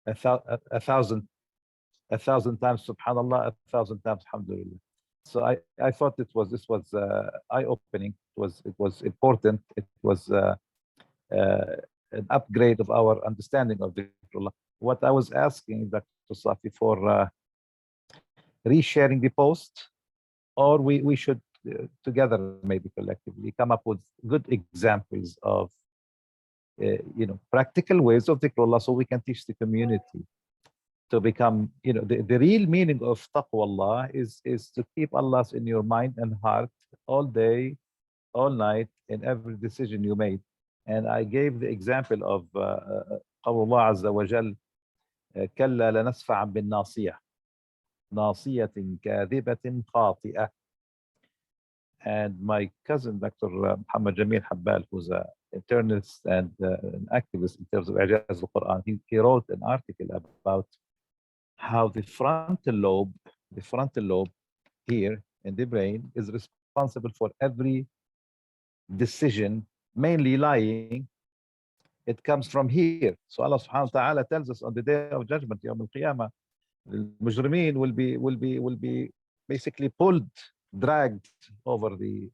a thousand times subhanallah, a thousand times alhamdulillah. So I thought this was eye-opening. It was important. It was an upgrade of our understanding of dhikrullah. What I was asking Dr. Safi for resharing the post, or we should together, maybe collectively, come up with good examples of practical ways of dhikrullah, so we can teach the community to become, the real meaning of taqwallah is to keep Allah in your mind and heart all day, all night, in every decision you made. And I gave the example of قول الله عز وجل كلا لنسفعا بالناصية ناصية كاذبة خاطئة. And my cousin, Dr. Muhammad Jamil Habbal, who's an internist and an activist in terms of Ijaz al-Quran, he wrote an article about how the frontal lobe here in the brain is responsible for every decision, mainly lying. It comes from here. So Allah subhanahu wa ta'ala tells us on the day of judgment, Yawm al-Qiyamah, the mujrimeen will be basically dragged over the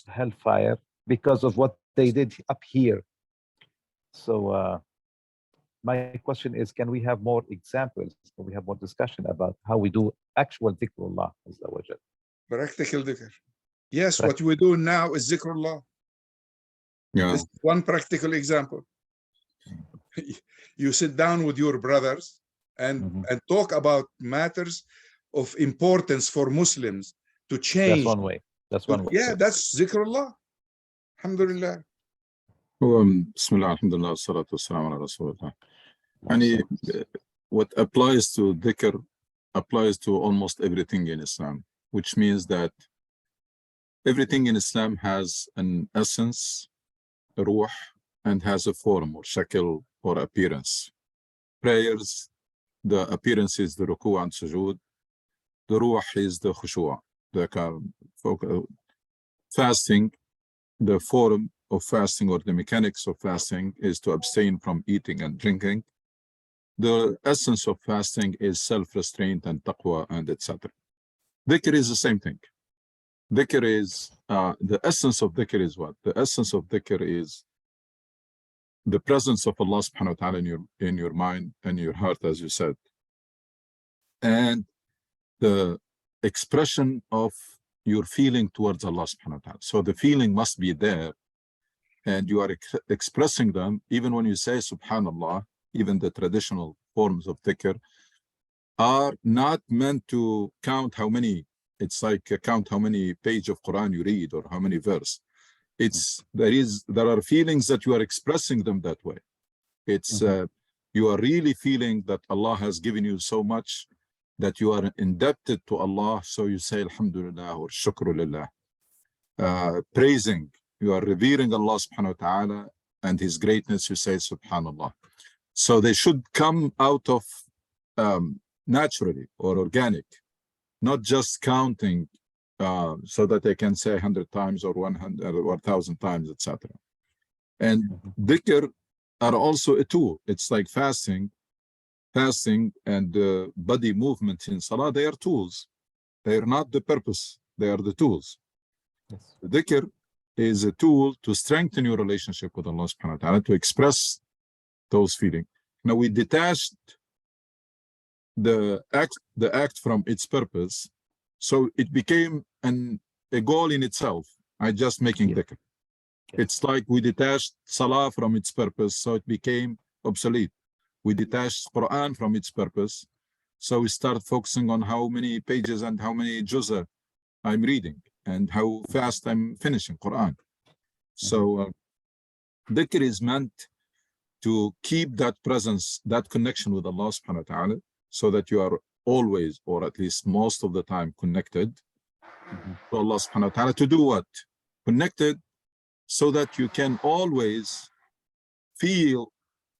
hellfire because of what they did up here. So my question is, can we have more examples? Can we have more discussion about how we do actual dhikrullah? Practical dhikr. Yes, what we do now is dhikrullah. Yeah. This is one practical example. You sit down with your brothers and talk about matters of importance for Muslims to change. That's one way. That's one way. Yeah, that's dhikrullah. Alhamdulillah. Bismillah, alhamdulillah, salatu wassalamu ala rasulullah. And what applies to dhikr applies to almost everything in Islam, which means that everything in Islam has an essence, a ruh, and has a form or shakl or appearance. Prayers, the appearance is the ruku' and sujood. The ruh is the khushu'. Fasting, the form of fasting or the mechanics of fasting is to abstain from eating and drinking. The essence of fasting is self-restraint and taqwa and etc. Dhikr is the same thing. Dhikr is, the essence of dhikr is what? The essence of dhikr is the presence of Allah subhanahu wa ta'ala in your mind and your heart, as you said. And the expression of your feeling towards Allah subhanahu wa ta'ala. So the feeling must be there, and you are expressing them. Even when you say subhanallah, even the traditional forms of dhikr are not meant to count how many, it's like count how many pages of Quran you read or how many verse. There are feelings that you are expressing them that way. It's you are really feeling that Allah has given you so much that you are indebted to Allah, so you say alhamdulillah or shukrulillah. Praising, you are revering Allah subhanahu wa ta'ala and his greatness, you say subhanallah. So they should come out of naturally or organic, not just counting so that they can say 100 times or 100 or 1,000 times, etc. And dhikr are also a tool. It's like fasting and body movement in salah, they are tools. They are not the purpose, they are the tools. Yes. Dhikr is a tool to strengthen your relationship with Allah subhanahu wa ta'ala, to express those feelings. Now we detached the act from its purpose, so it became a goal in itself. I just making dhikr. It's like we detached salah from its purpose, so it became obsolete. We detached Quran from its purpose, so we start focusing on how many pages and how many juz'ah I'm reading and how fast I'm finishing Quran. So dhikr is meant to keep that presence, that connection with Allah subhanahu wa ta'ala, so that you are always, or at least most of the time, connected to Allah subhanahu wa ta'ala. To do what? Connected so that you can always feel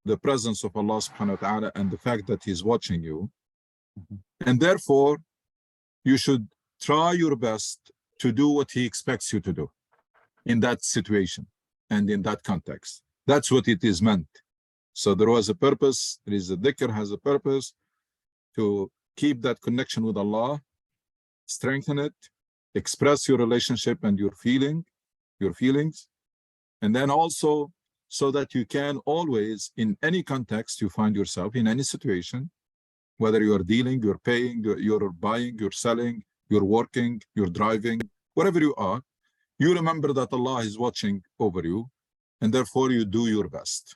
the presence of Allah subhanahu wa ta'ala and the fact that he's watching you. And therefore, you should try your best to do what he expects you to do in that situation and in that context. That's what it is meant. So there was a purpose. There is a dhikr has a purpose to keep that connection with Allah, strengthen it, express your relationship and your feelings, and then also so that you can always, in any context you find yourself, in any situation, whether you're dealing, you're paying, you're buying, you're selling, you're working, you're driving, wherever you are, you remember that Allah is watching over you, and therefore you do your best.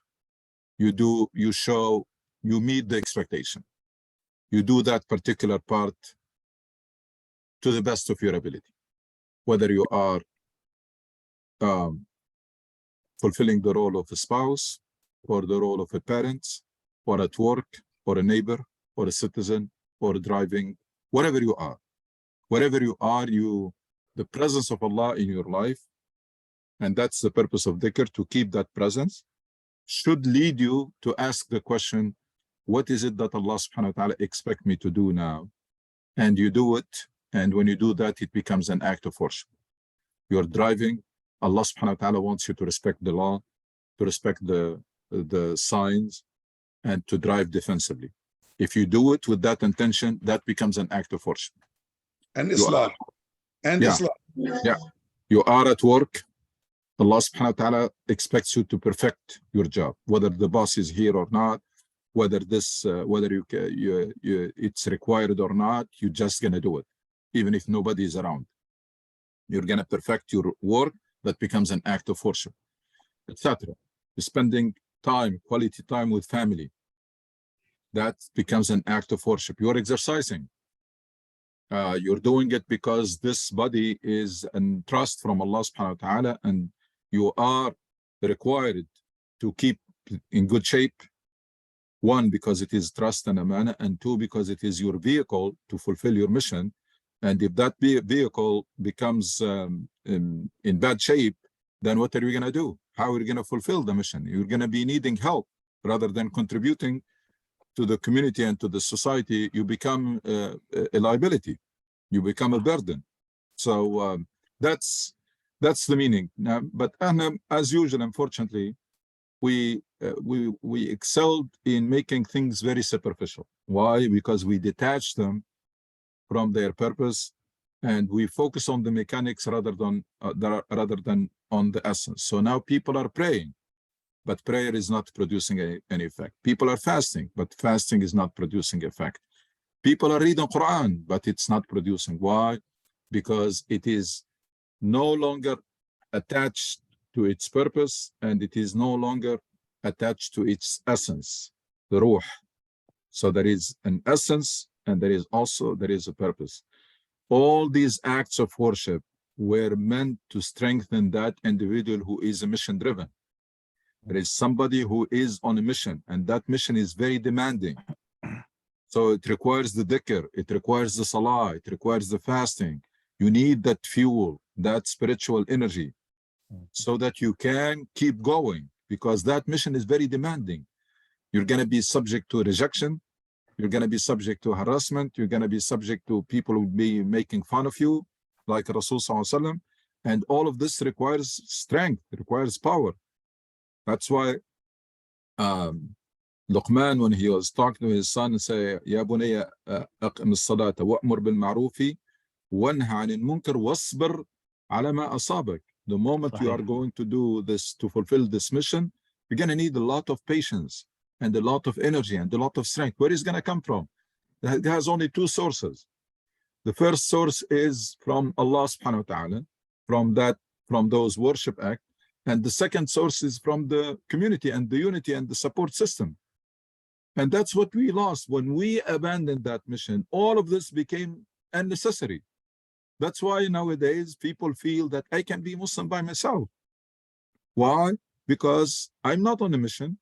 You meet the expectation. You do that particular part to the best of your ability, whether you are fulfilling the role of a spouse, or the role of a parent, or at work, or a neighbor, or a citizen, or driving, wherever you are, the presence of Allah in your life, and that's the purpose of dhikr, to keep that presence, should lead you to ask the question, what is it that Allah subhanahu wa ta'ala expect me to do now? And you do it, and when you do that, it becomes an act of worship. You're driving, Allah subhanahu wa ta'ala wants you to respect the law, to respect the signs, and to drive defensively. If you do it with that intention, that becomes an act of worship. And Islam. Islam. Yeah. You are at work. Allah subhanahu wa ta'ala expects you to perfect your job, whether the boss is here or not, whether it's required or not, you're just gonna do it, even if nobody is around. You're gonna perfect your work. That becomes an act of worship, etc. Spending time, quality time with family, that becomes an act of worship. You're exercising. You're doing it because this body is in trust from Allah subhanahu wa ta'ala, and you are required to keep in good shape. One, because it is trust and amana, and two, because it is your vehicle to fulfill your mission. And if that vehicle becomes in bad shape, then what are you going to do? How are you going to fulfill the mission? You're going to be needing help rather than contributing to the community and to the society. You become a liability. You become a burden. So that's the meaning. Now, but as usual, unfortunately, we excelled in making things very superficial. Why? Because we detach them from their purpose, and we focus on the mechanics rather than on the essence. So now people are praying, but prayer is not producing any effect. People are fasting, but fasting is not producing effect. People are reading Quran, but it's not producing. Why? Because it is no longer attached to its purpose, and it is no longer attached to its essence, the ruh. So there is an essence, and there is a purpose. All these acts of worship were meant to strengthen that individual who is a mission driven. There is somebody who is on a mission, and that mission is very demanding. So it requires the dhikr, it requires the salah, it requires the fasting. You need that fuel, that spiritual energy, so that you can keep going, because that mission is very demanding. You're going to be subject to rejection. You're going to be subject to harassment. You're going to be subject to people who will be making fun of you, like Rasul Sallallahu Alaihi Wasallam. And all of this requires strength, requires power. That's why Luqman, when he was talking to his son, and say, Ya bunayya aqim as-salata wa'mur bil ma'rufi wanha 'anil munkar wasbir 'ala ma asabak. The moment you are going to do this, to fulfill this mission, you're going to need a lot of patience and a lot of energy and a lot of strength. Where is it going to come from? It has only two sources. The first source is from Allah subhanahu wa ta'ala, from those worship acts. And the second source is from the community and the unity and the support system. And that's what we lost. When we abandoned that mission, all of this became unnecessary. That's why nowadays people feel that I can be Muslim by myself. Why? Because I'm not on a mission.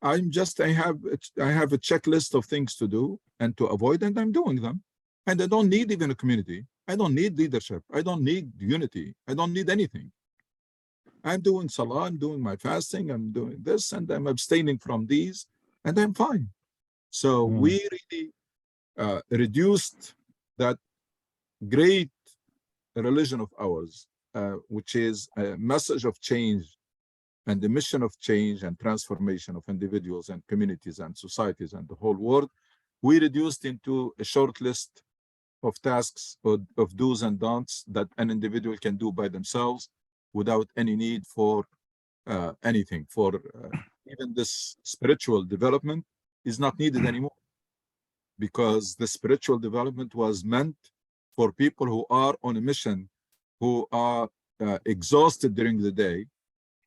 I have a checklist of things to do and to avoid, and I'm doing them. And I don't need even a community. I don't need leadership. I don't need unity. I don't need anything. I'm doing salah, I'm doing my fasting, I'm doing this, and I'm abstaining from these, and I'm fine. So we really reduced that great religion of ours, which is a message of change and the mission of change and transformation of individuals and communities and societies and the whole world, we reduced into a short list of tasks of do's and don'ts that an individual can do by themselves without any need for anything. For even this spiritual development is not needed anymore, because the spiritual development was meant for people who are on a mission, who are exhausted during the day,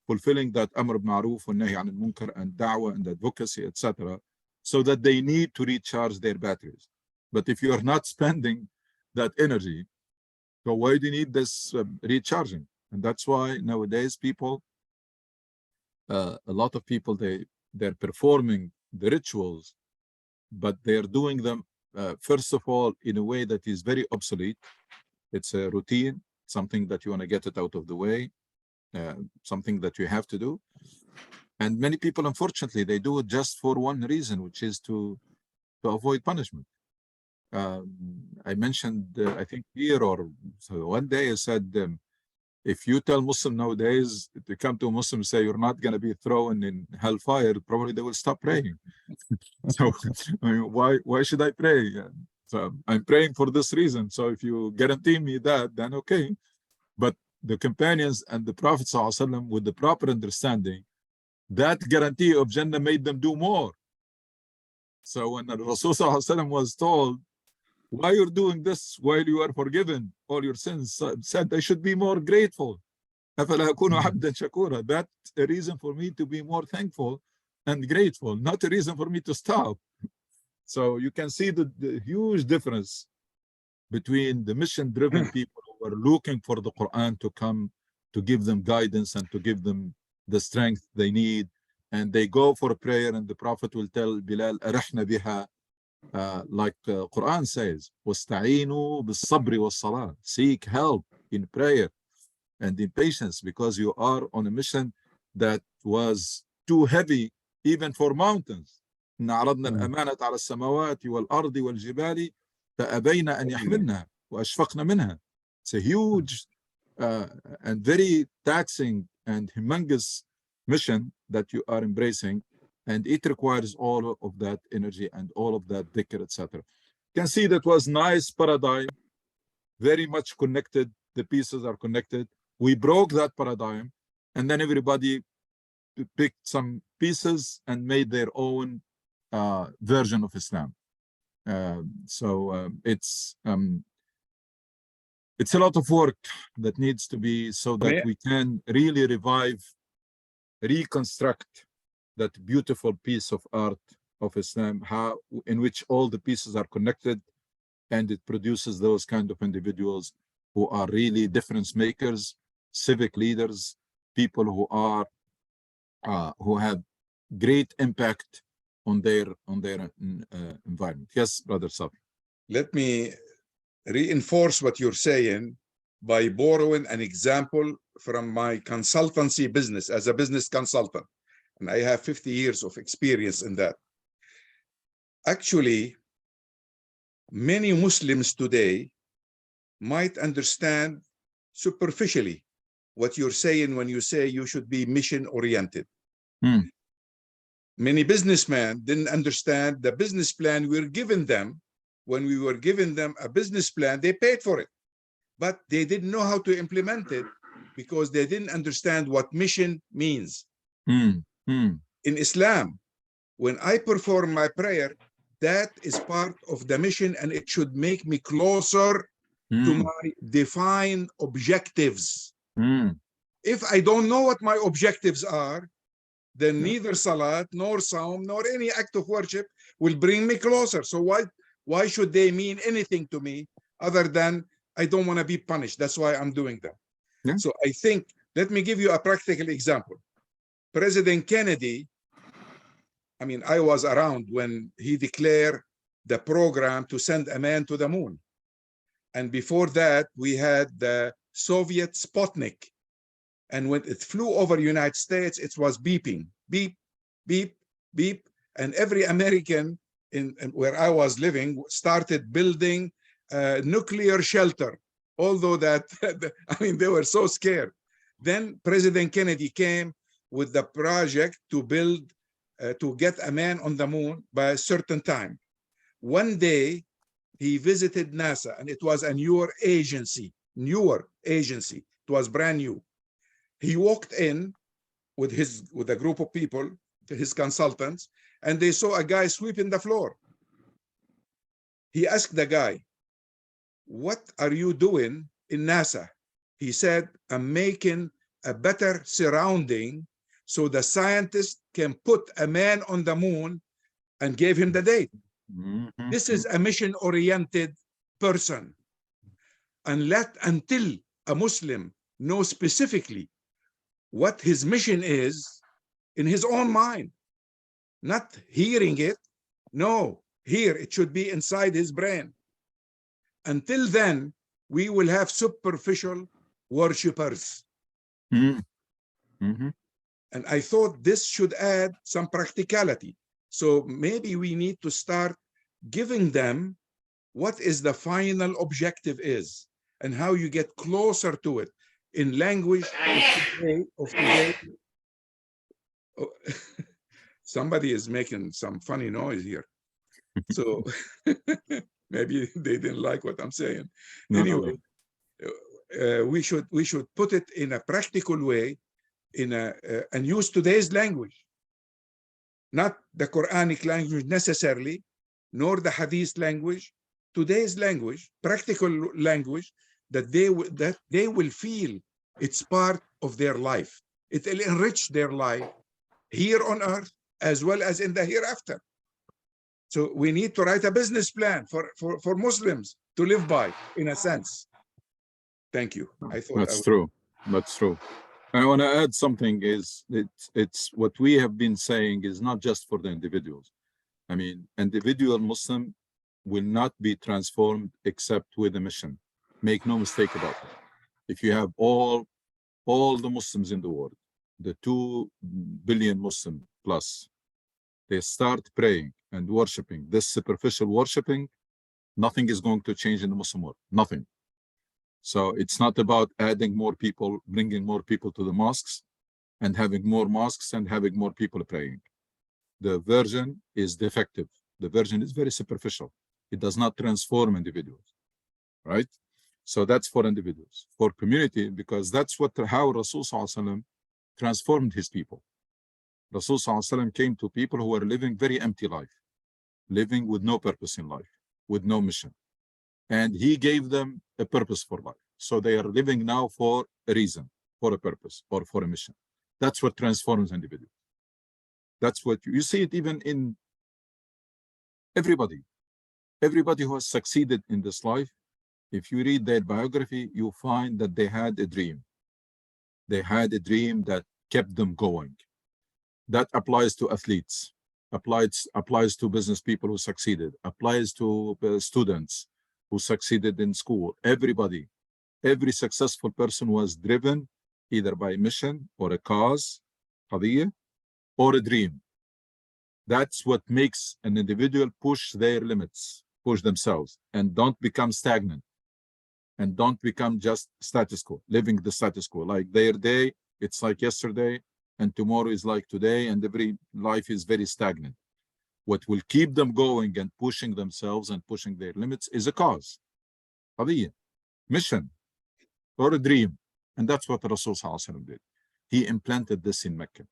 fulfilling that Amr Ma'ruf and Nahi Anil Munkar and Da'wah and advocacy, etc., so that they need to recharge their batteries. But if you are not spending that energy, so why do you need this recharging? And that's why nowadays people, a lot of people, they're performing the rituals, but they're doing them, first of all, in a way that is very obsolete. It's a routine, something that you want to get it out of the way, something that you have to do. And many people, unfortunately, they do it just for one reason, which is to avoid punishment. I mentioned, I think here or so one day I said, if you tell Muslim nowadays to come to a Muslim, say you're not going to be thrown in hellfire, probably they will stop praying. So I mean, why should I pray? So I'm praying for this reason. So if you guarantee me that, then okay. But the companions and the Prophet ﷺ, with the proper understanding, that guarantee of Jannah made them do more. So when the Rasul ﷺ was told, why you're doing this while you are forgiven all your sins, said they should be more grateful. That's a reason for me to be more thankful and grateful, not a reason for me to stop. So you can see the huge difference between the mission-driven people who are looking for the Quran to come to give them guidance and to give them the strength they need, and they go for a prayer, and the Prophet will tell Bilal, "Arihna biha," like Quran says, "Wasta'inu bis-sabri was-salah." Seek help in prayer and in patience, because you are on a mission that was too heavy even for mountains. إن عرضنا الأمانة على السماوات والأرض والجبال فأبين أن يحملنها وأشفقن منها. It's a huge and very taxing and humongous mission that you are embracing, and it requires all of that energy and all of that dhikr, etc. You can see that was nice paradigm, very much connected. The pieces are connected. We broke that paradigm, and then everybody picked some pieces and made their own version of Islam. It's a lot of work that needs to be, so that we can really reconstruct that beautiful piece of art of Islam, in which all the pieces are connected, and it produces those kind of individuals who are really difference makers, civic leaders, people who are who have great impact on their environment. Yes, Brother Safi. Let me reinforce what you're saying by borrowing an example from my consultancy business as a business consultant. And I have 50 years of experience in that. Actually, many Muslims today might understand superficially what you're saying when you say you should be mission-oriented. Many businessmen didn't understand the business plan we're giving them. When we were giving them a business plan, they paid for it, but they didn't know how to implement it because they didn't understand what mission means. In Islam, when I perform my prayer, that is part of the mission, and it should make me closer to my defined objectives. If I don't know what my objectives are, then neither salat, nor saum, nor any act of worship will bring me closer. So why should they mean anything to me other than I don't want to be punished? That's why I'm doing that. Yeah. So I think, let me give you a practical example. President Kennedy, I mean, I was around when he declared the program to send a man to the moon. And before that, we had the Soviet Sputnik. And when it flew over the United States, it was beeping, beep, beep, beep. And every American in where I was living started building a nuclear shelter, although that, I mean, they were so scared. Then President Kennedy came with the project to build, to get a man on the moon by a certain time. One day, he visited NASA, and it was a newer agency. It was brand new. He walked in with a group of people, his consultants, and they saw a guy sweeping the floor. He asked the guy, "What are you doing in NASA?" He said, "I'm making a better surrounding so the scientists can put a man on the moon," and gave him the date. Mhm. This is a mission-oriented person. Until a Muslim knows specifically what his mission is in his own mind, not hearing it. No, here it should be inside his brain. Until then, we will have superficial worshippers. Mhm. Mhm. And I thought this should add some practicality. So maybe we need to start giving them what is the final objective is and how you get closer to it in language of today. Oh, somebody is making some funny noise here. So maybe they didn't like what I'm saying. No, no, Anyway, no. we should put it in a practical way, and use today's language, not the Quranic language necessarily, nor the Hadith language. Today's language, practical language, that they will feel it's part of their life. It will enrich their life here on earth as well as in the hereafter. So we need to write a business plan for Muslims to live by, in a sense. Thank you. I thought That's true. That's true. I want to add something is it's what we have been saying is not just for the individuals. I mean, individual Muslim will not be transformed except with a mission. Make no mistake about it. If you have all the Muslims in the world, the 2 billion Muslim plus, they start praying and worshiping, this superficial worshiping, nothing is going to change in the Muslim world. Nothing. So it's not about adding more people, bringing more people to the mosques and having more mosques and having more people praying. The version is defective. The version is very superficial. It does not transform individuals, right? So that's for individuals. For community, because that's how Rasul ﷺ transformed his people. Rasul ﷺ came to people who were living very empty life, living with no purpose in life, with no mission. And he gave them a purpose for life. So they are living now for a reason, for a purpose, or for a mission. That's what transforms individuals. That's what you see it even in everybody. Everybody who has succeeded in this life, if you read their biography, you find that they had a dream. They had a dream that kept them going. That applies to athletes, applies to business people who succeeded, applies to students who succeeded in school. Everybody, every successful person was driven either by a mission or a cause, qadiyya, or a dream. That's what makes an individual push their limits, push themselves, and don't become stagnant, and don't become just status quo, living the status quo. Like their day, it's like yesterday, and tomorrow is like today, and every life is very stagnant. What will keep them going and pushing themselves and pushing their limits is a cause, qadiyya, mission, or a dream. And that's what Rasul ﷺ did. He implanted this in Mecca.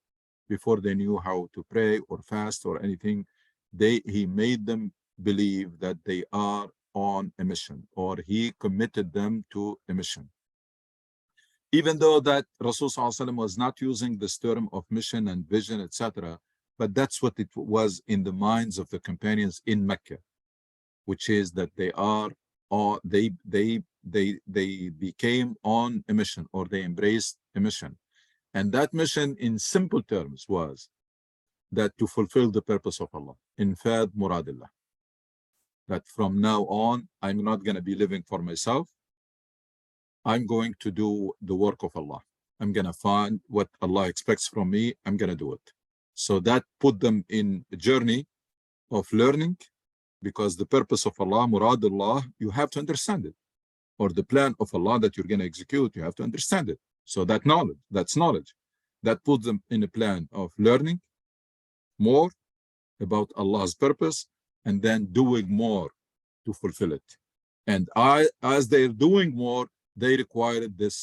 Before they knew how to pray or fast or anything, he made them believe that they are on a mission, or he committed them to a mission. Even though that Rasul ﷺ was not using this term of mission and vision, etc., but that's what it was in the minds of the companions in Mecca, which is that they became on a mission, or they embraced a mission. And that mission in simple terms was that to fulfill the purpose of Allah, infad muradillah. That from now on, I'm not going to be living for myself. I'm going to do the work of Allah. I'm going to find what Allah expects from me. I'm going to do it. So that put them in a journey of learning, because the purpose of Allah, muradullah, you have to understand it. Or the plan of Allah that you're going to execute, you have to understand it. So that's knowledge. that puts them in a plan of learning more about Allah's purpose and then doing more to fulfill it. And as they're doing more, they require this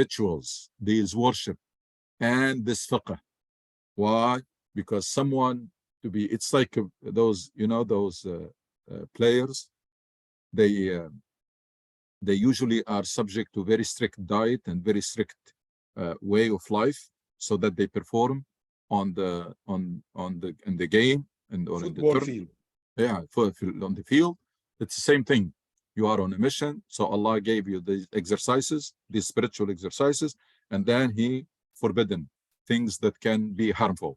rituals, these worship, and this fiqh. Why? Because someone to be, it's like those, you know, those players, they usually are subject to very strict diet and very strict way of life, so that they perform on the in the game and or in the Football field. Yeah, on the field. It's the same thing. You are on a mission, so Allah gave you these exercises, these spiritual exercises, and then He forbidden things that can be harmful.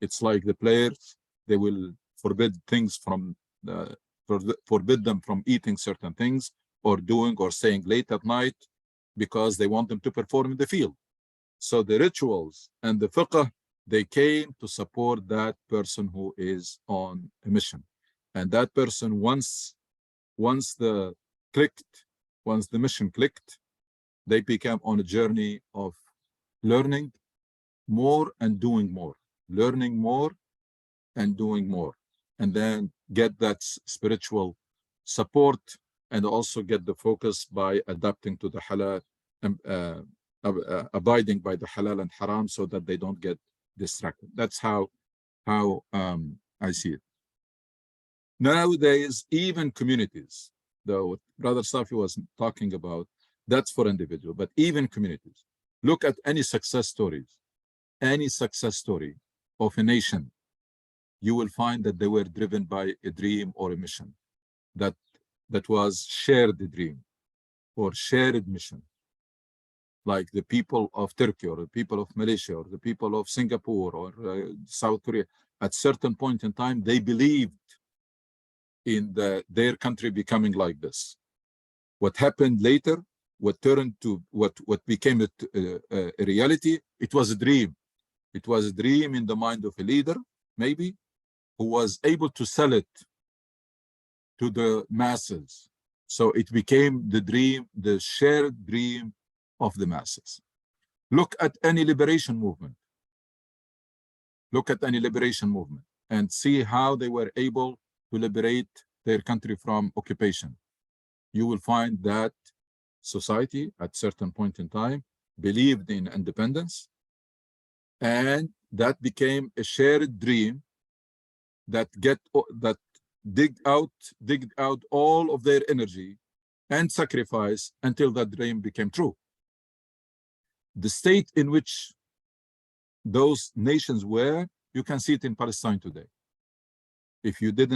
It's like the players, they will forbid things from forbid them from eating certain things or doing or staying late at night because they want them to perform in the field. So the rituals and the fiqh, they came to support that person who is on a mission. And that person, once the mission clicked, they became on a journey of learning more and doing more, learning more and doing more, and then get that spiritual support and also get the focus by adapting to the halal, abiding by the halal and haram, so that they don't get distracted. That's how I see it. Nowadays, even communities, though what Brother Safi was talking about, that's for individual, but even communities. Look at any success stories, any success story of a nation, you will find that they were driven by a dream or a mission that was shared dream or shared mission. Like the people of Turkey or the people of Malaysia or the people of Singapore or South Korea, at certain point in time, they believed in their country becoming like this. What happened later, what turned to what became a reality, it was a dream. It was a dream in the mind of a leader, maybe, who was able to sell it to the masses. So it became the dream, the shared dream of the masses. Look at any liberation movement. Look at any liberation movement and see how they were able to liberate their country from occupation. You will find that society at certain point in time believed in independence, and that became a shared dream that digged out all of their energy and sacrifice until that dream became true. The state in which those nations were, you can see it in Palestine today. If you did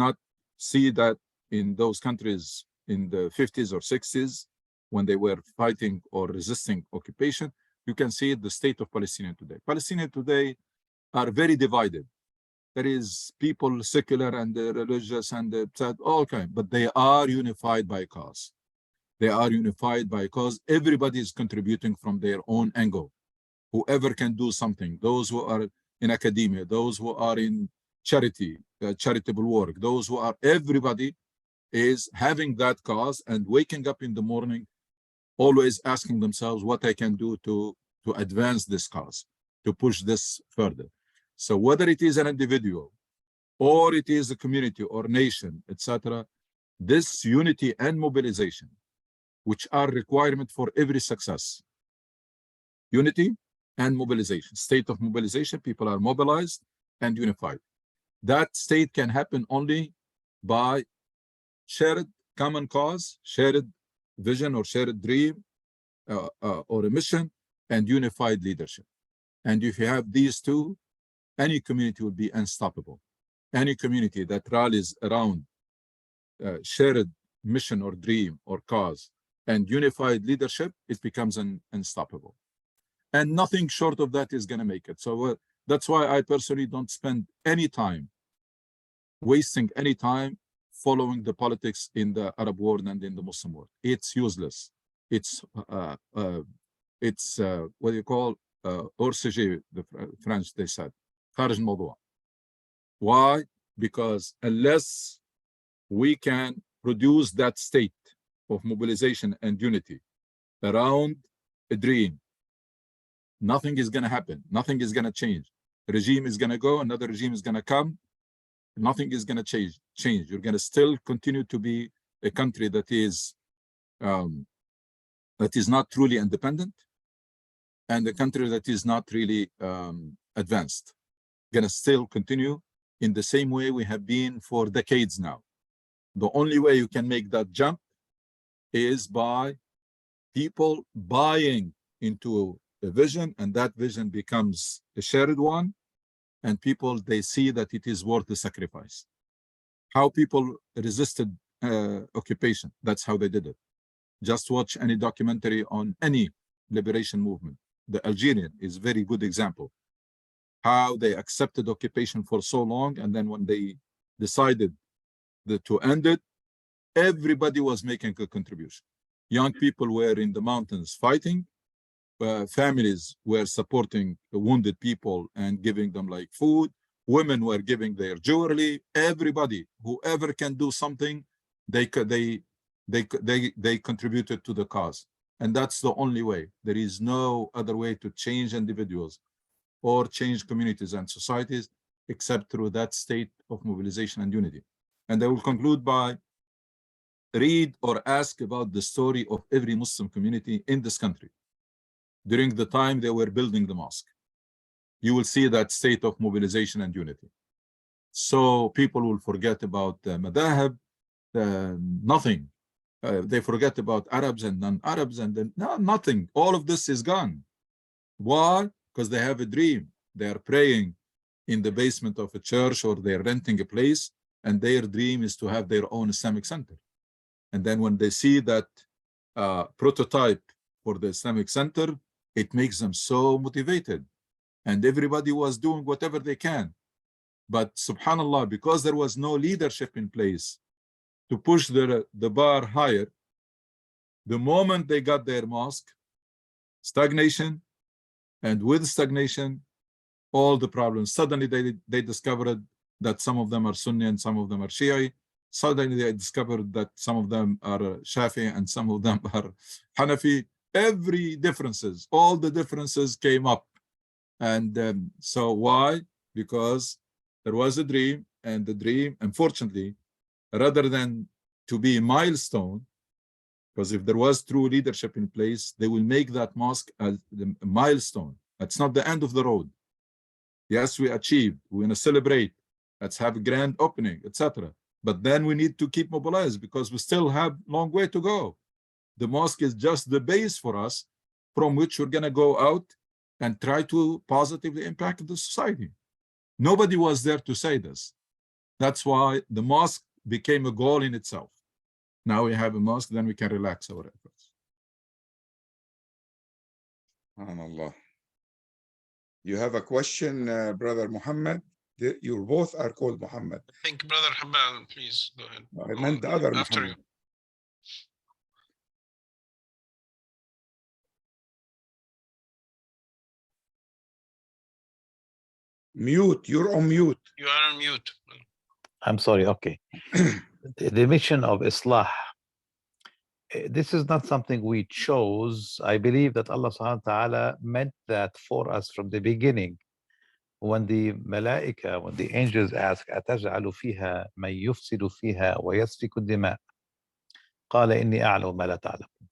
not see that in those countries in the 50s or 60s, when they were fighting or resisting occupation, you can see the state of Palestinians today. Palestinians today are very divided. There is people secular and religious and all kind, but they are unified by a cause. They are unified by a cause. Everybody is contributing from their own angle. Whoever can do something, those who are in academia, those who are in charity, charitable work, those who are, everybody is having that cause and waking up in the morning, always asking themselves what I can do to advance this cause, to push this further. So whether it is an individual or it is a community or nation, etc., this unity and mobilization, which are requirement for every success, unity and mobilization, state of mobilization, people are mobilized and unified. That state can happen only by shared common cause, shared vision or shared dream or a mission, and unified leadership. And if you have these two, any community will be unstoppable. Any community that rallies around shared mission or dream or cause and unified leadership, it becomes unstoppable. And nothing short of that is going to make it. So that's why I personally don't spend any time wasting any time following the politics in the Arab world and in the Muslim world. It's useless. It's what you call hors sujet, the French, they said. خارج الموضوع. Why? Because unless we can produce that state of mobilization and unity around a dream, nothing is going to happen. Nothing is going to change. The regime is going to go, another regime is going to come. Nothing is going to change. You're going to still continue to be a country that is not truly independent, and a country that is not really advanced. Going to still continue in the same way we have been for decades now. The only way you can make that jump is by people buying into a vision, and that vision becomes a shared one, and people, they see that it is worth the sacrifice. How people resisted occupation, that's how they did it. Just watch any documentary on any liberation movement. The Algerian is a very good example. How they accepted occupation for so long, and then when they decided to end it, everybody was making a contribution. Young people were in the mountains fighting. Families were supporting the wounded people and giving them like food. Women were giving their jewelry. Everybody, whoever can do something, they contributed to the cause. And that's the only way. There is no other way to change individuals or change communities and societies except through that state of mobilization and unity. And I will conclude by read or ask about the story of every Muslim community in this country during the time they were building the mosque. You will see that state of mobilization and unity. So people will forget about madahib, nothing. They forget about Arabs and non-Arabs, and then nothing. All of this is gone. Why? Because they have a dream. They are praying in the basement of a church, or they're renting a place, and their dream is to have their own Islamic center. And then when they see that prototype for the Islamic center, it makes them so motivated. And everybody was doing whatever they can. But subhanAllah, because there was no leadership in place to push the bar higher, the moment they got their mosque, stagnation, and with stagnation, all the problems. Suddenly they discovered that some of them are Sunni and some of them are Shia. Suddenly they discovered that some of them are Shafi and some of them are Hanafi. Every differences, all the differences came up. And so why? Because there was a dream, and the dream, unfortunately, rather than to be a milestone, because if there was true leadership in place, they will make that mosque a milestone. That's not the end of the road. Yes, we achieved, we're going to celebrate, let's have a grand opening, etc. But then we need to keep mobilized because we still have a long way to go. The mosque is just the base for us from which we're going to go out and try to positively impact the society. Nobody was there to say this. That's why the mosque became a goal in itself. Now we have a mosque, then we can relax our efforts. SubhanAllah. You have a question, Brother Muhammad? You both are called Muhammad. I think Brother Habal, please go ahead. I meant the other After Muhammad. Mute, you're on mute. You are on mute. I'm sorry. Okay. The mission of Islah, this is not something we chose. I believe that Allah subhanahu wa ta'ala meant that for us from the beginning. When the malaika, when the angels ask, أَتَجْعَلُ فِيهَا مَنْ يُفْسِدُ فِيهَا وَيَسْفِكُ الدِّمَاءَ قَالَ إِنِّي أَعْلَمُ مَا لَا تَعْلَمُونَ.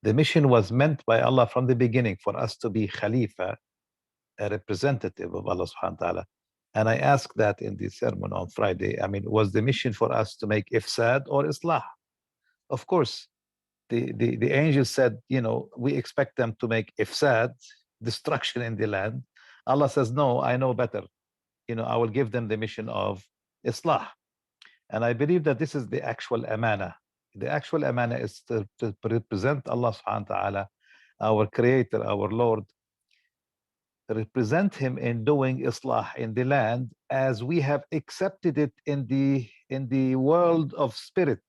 The mission was meant by Allah from the beginning for us to be Khalifa, a representative of Allah subhanahu wa ta'ala. And I asked that in the sermon on Friday. I mean, was the mission for us to make ifsad or islah? Of course, the angels said, you know, we expect them to make ifsad, destruction in the land. Allah says, no, I know better. You know, I will give them the mission of islah. And I believe that this is the actual amana. The actual amana is to represent Allah subhanahu wa ta'ala, our creator, our Lord, represent him in doing islah in the land as we have accepted it in the world of spirit.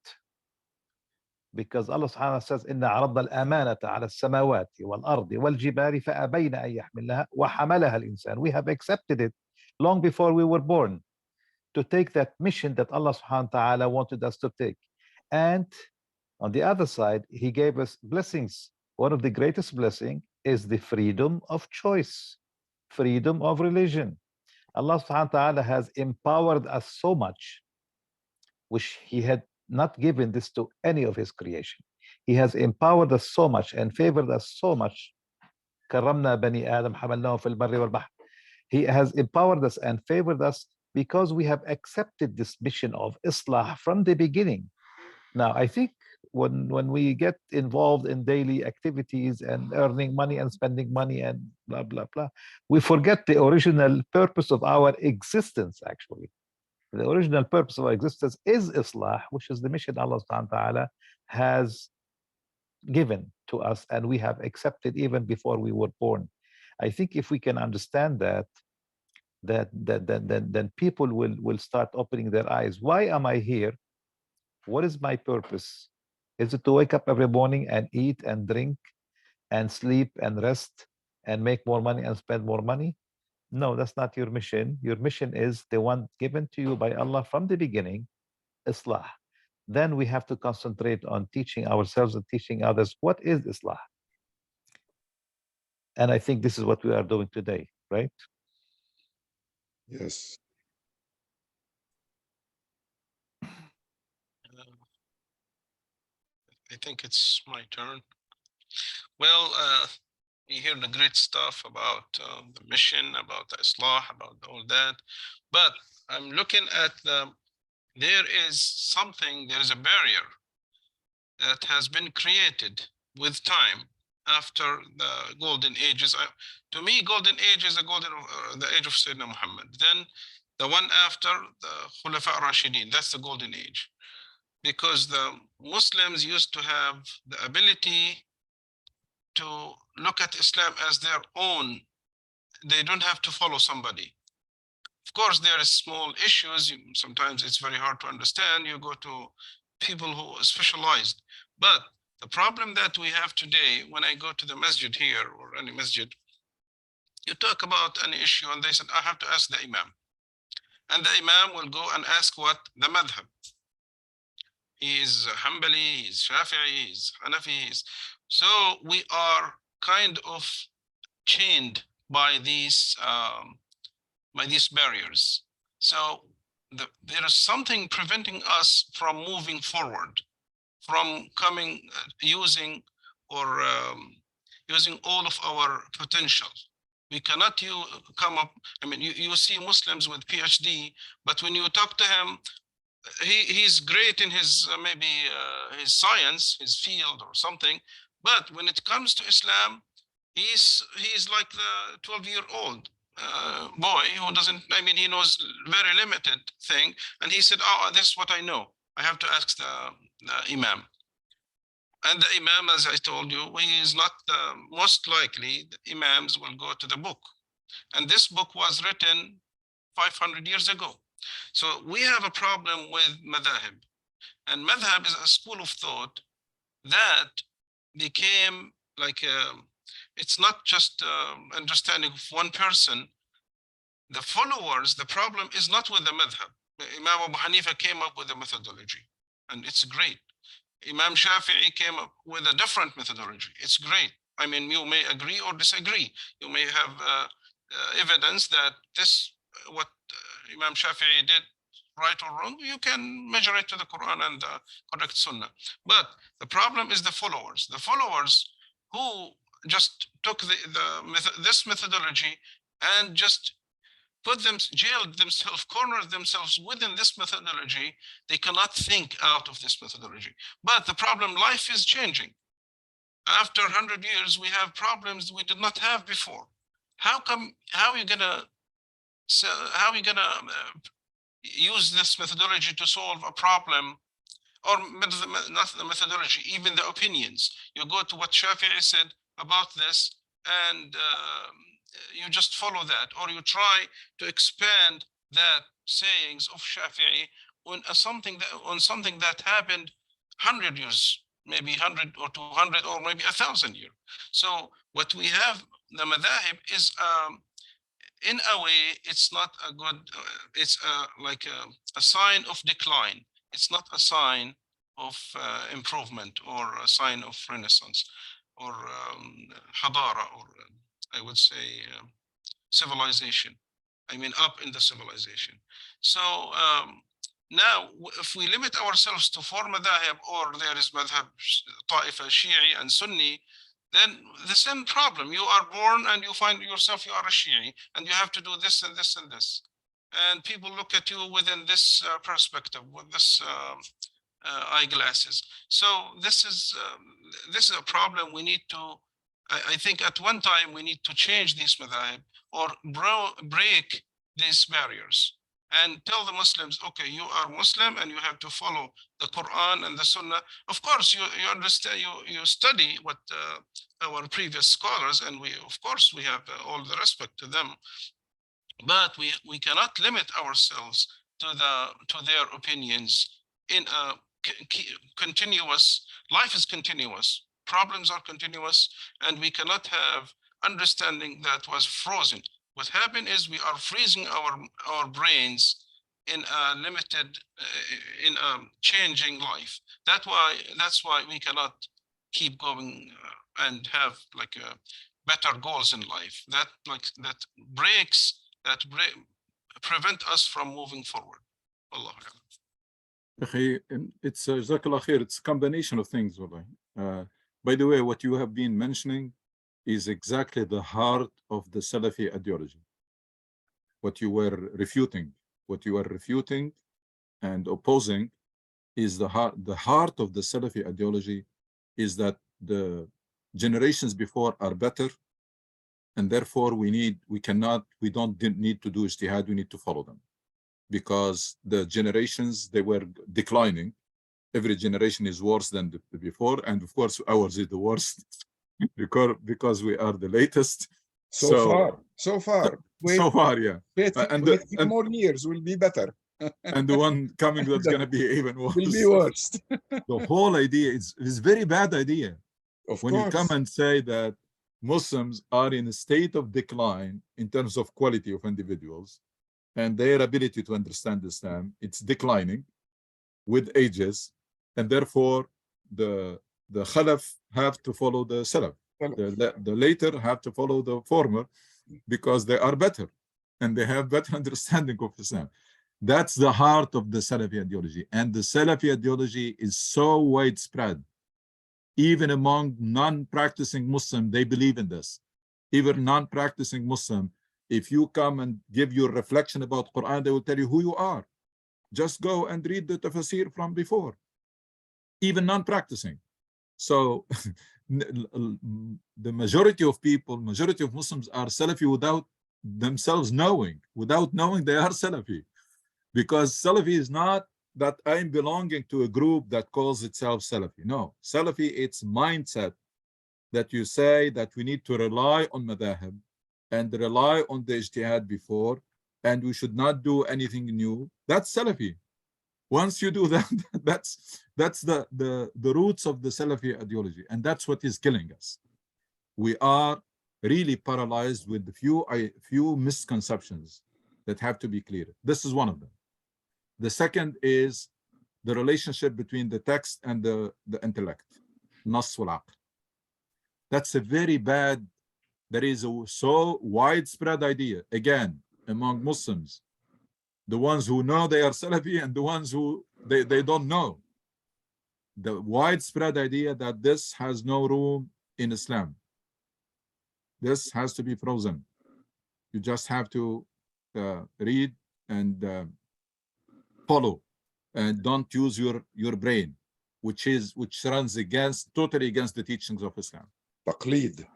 Because Allah subhanahu wa ta'ala says, إِنَّ عَرَضَ الْأَمَانَةَ عَلَى السَّمَاوَاتِ وَالْأَرْضِ وَالْجِبَالِ فَأَبَيْنَ أَن يَحْمِلْنَهَا وَحَمَلَهَا الْإِنسَانُ. We have accepted it long before we were born to take that mission that Allah subhanahu wa ta'ala wanted us to take. And on the other side, he gave us blessings. One of the greatest blessings is the freedom of choice, freedom of religion. Allah subhanahu wa ta'ala has empowered us so much, which He had not given this to any of His creation. He has empowered us so much and favored us so much. كرمنا بني آدم حملناهم في البر والبحر. He has empowered us and favored us because we have accepted this mission of Islah from the beginning. Now, I think when we get involved in daily activities and earning money and spending money and blah, blah, blah, we forget the original purpose of our existence, actually. The original purpose of our existence is Islah, which is the mission Allah subhanahu wa ta'ala has given to us and we have accepted even before we were born. I think if we can understand that, then people will start opening their eyes. Why am I here? What is my purpose? Is it to wake up every morning and eat and drink and sleep and rest and make more money and spend more money? No, that's not your mission. Your mission is the one given to you by Allah from the beginning, Islah. Then we have to concentrate on teaching ourselves and teaching others what is Islah. And I think this is what we are doing today, right? Yes. I think it's my turn. Well, you hear the great stuff about the mission, about the Islah, about all that. But I'm looking at there is a barrier that has been created with time after the golden ages. To me, golden age is the age of Sayyidina Muhammad. Then the one after the Khulafa Rashidin, that's the golden age. Because the Muslims used to have the ability to look at Islam as their own. They don't have to follow somebody. Of course, there are small issues. Sometimes it's very hard to understand. You go to people who are specialized. But the problem that we have today, when I go to the masjid here or any masjid, you talk about an issue and they said, I have to ask the Imam. And the Imam will go and ask what? The madhab. He is Hanbali, he is Shafi'i, he is Hanafi. So we are kind of chained by these barriers. So there is something preventing us from moving forward, from using all of our potential. We cannot come up. I mean, you see Muslims with PhD, but when you talk to him, he's great in his maybe his science, his field or something. But when it comes to Islam, he's like the 12-year-old boy who doesn't. I mean, he knows very limited thing, and he said, "Oh, this is what I know. I have to ask the Imam." And the Imam, as I told you, he is not most likely. The Imams will go to the book, and this book was written 500 years ago. So we have a problem with madhab, and madhab is a school of thought that became like it's not just understanding of one person. The followers, the problem is not with the madhab. Imam Abu Hanifa came up with a methodology, and it's great. Imam Shafi'i came up with a different methodology. It's great. I mean, you may agree or disagree. You may have evidence that this what Imam Shafi'i did right or wrong. You can measure it to the Quran and the correct Sunnah. But the problem is the followers. The followers who just took this methodology and just jailed themselves, cornered themselves within this methodology. They cannot think out of this methodology. But the problem, life is changing. After 100 years, we have problems we did not have before. How are you gonna use this methodology to solve a problem? Or not the methodology, even the opinions. You go to what Shafi'i said about this, and you just follow that, or you try to expand that sayings of Shafi'i on something that happened 100 years, maybe 100 or 200 or maybe 1,000 years. So what we have, the madhahib, is in a way, it's not a good. It's like a sign of decline. It's not a sign of improvement or a sign of renaissance. hadara, or I would say civilization. I mean, up in the civilization. So now, if we limit ourselves to four madhab, or there is madhab Ta'ifa, Shi'i, and Sunni, then the same problem. You are born and you find yourself you are a Shi'i, and you have to do this and this and this. And people look at you within this perspective, with this eyeglasses. So this is a problem. We need to, I think at one time we need to change these madhab, or break these barriers and tell the Muslims, okay, you are Muslim and you have to follow the Quran and the Sunnah. Of course, you understand, you study what our previous scholars, and we, of course, we have all the respect to them, but we cannot limit ourselves to their opinions. In a continuous, life is continuous, problems are continuous, and we cannot have understanding that was frozen. What happened is we are freezing our brains in a limited, in a changing life. That's why we cannot keep going and have like better goals in life. That prevent us from moving forward. Allah. It's Jazakallah khair. It's a combination of things. By the way, what you have been mentioning is exactly the heart of the Salafi ideology. What you were refuting and opposing is the heart of the Salafi ideology is that the generations before are better, and therefore we don't need to do ijtihad, we need to follow them. Because the generations, they were declining. Every generation is worse than the before, and of course ours is the worst because we are the latest. So far. Yeah. And more years will be better. And the one coming that's going to be even worse. Will be worse. The whole idea is a very bad idea. When you come and say that Muslims are in a state of decline in terms of quality of individuals and their ability to understand Islam, it's declining with ages, and therefore the Khalaf have to follow the Salaf. The later have to follow the former because they are better and they have better understanding of Islam. That's the heart of the Salafi ideology. And the Salafi ideology is so widespread. Even among non-practicing Muslims, they believe in this. Even non-practicing Muslim, if you come and give your reflection about Quran, they will tell you who you are. Just go and read the tafsir from before. Even non-practicing. So the majority of people, majority of Muslims are Salafi without themselves knowing. Without knowing they are Salafi. Because Salafi is not that I'm belonging to a group that calls itself Salafi. No, Salafi, it's mindset that you say that we need to rely on madahib and rely on the ijtihad before, and we should not do anything new. That's Salafi. Once you do that, that's the roots of the Salafi ideology, and that's what is killing us. We are really paralyzed with the few misconceptions that have to be clear. This is one of them. The second is the relationship between the text and the intellect. Nas wal aql. That's a very bad, there is a so widespread idea, again, among Muslims, the ones who know they are Salafi and the ones who they don't know. The widespread idea that this has no room in Islam. This has to be frozen. You just have to read and follow, and don't use your brain, which runs totally against the teachings of Islam. Taqleed.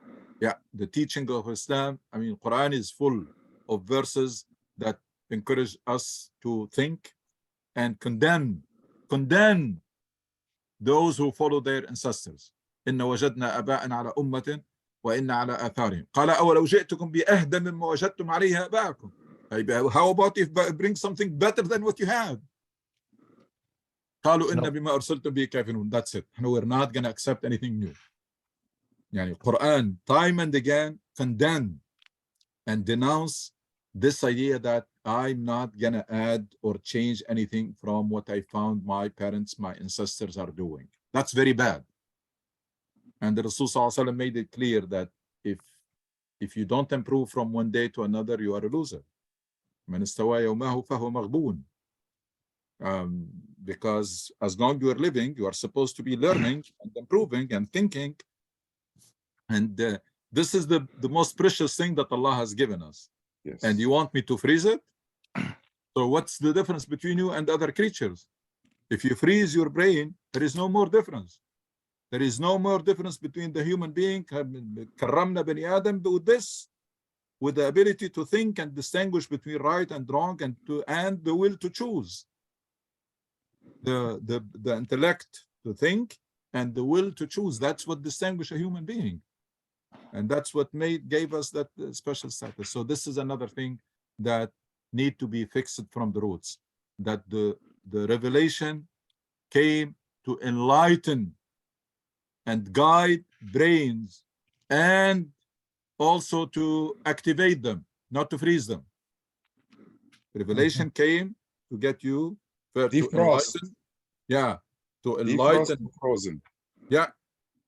Yeah, the teaching of Islam. I mean, Quran is full of verses that encourage us to think and condemn those who follow their ancestors. إن وجدنا آباءنا على أمة وإن على آثارهم. قال أولو جئتكم بأهدى مما وجدتم عليه آباءكم. How about if bring something better than what you have? قالوا إن بما أرسلتم به كافرون. That's it. We're not going to accept anything new. Yani Quran time and again condemn and denounce this idea that I'm not going to add or change anything from what I found my parents, my ancestors are doing. That's very bad. And the Rasul ﷺ made it clear that if you don't improve from one day to another, you are a loser. من استوى يومه فهو مغبون. Because as long as you are living, you are supposed to be learning and improving and thinking. And this is the most precious thing that Allah has given us. Yes. And you want me to freeze it? So what's the difference between you and other creatures? If you freeze your brain, there is no more difference. There is no more difference between the human being, karramna bani Adam, with this, with the ability to think and distinguish between right and wrong, and the will to choose. The intellect to think and the will to choose. That's what distinguishes a human being. And that's what gave us that special status. So this is another thing that need to be fixed from the roots, that the revelation came to enlighten and guide brains, and also to activate them, not to freeze them. Revelation came to get you to enlighten, to enlighten, frozen.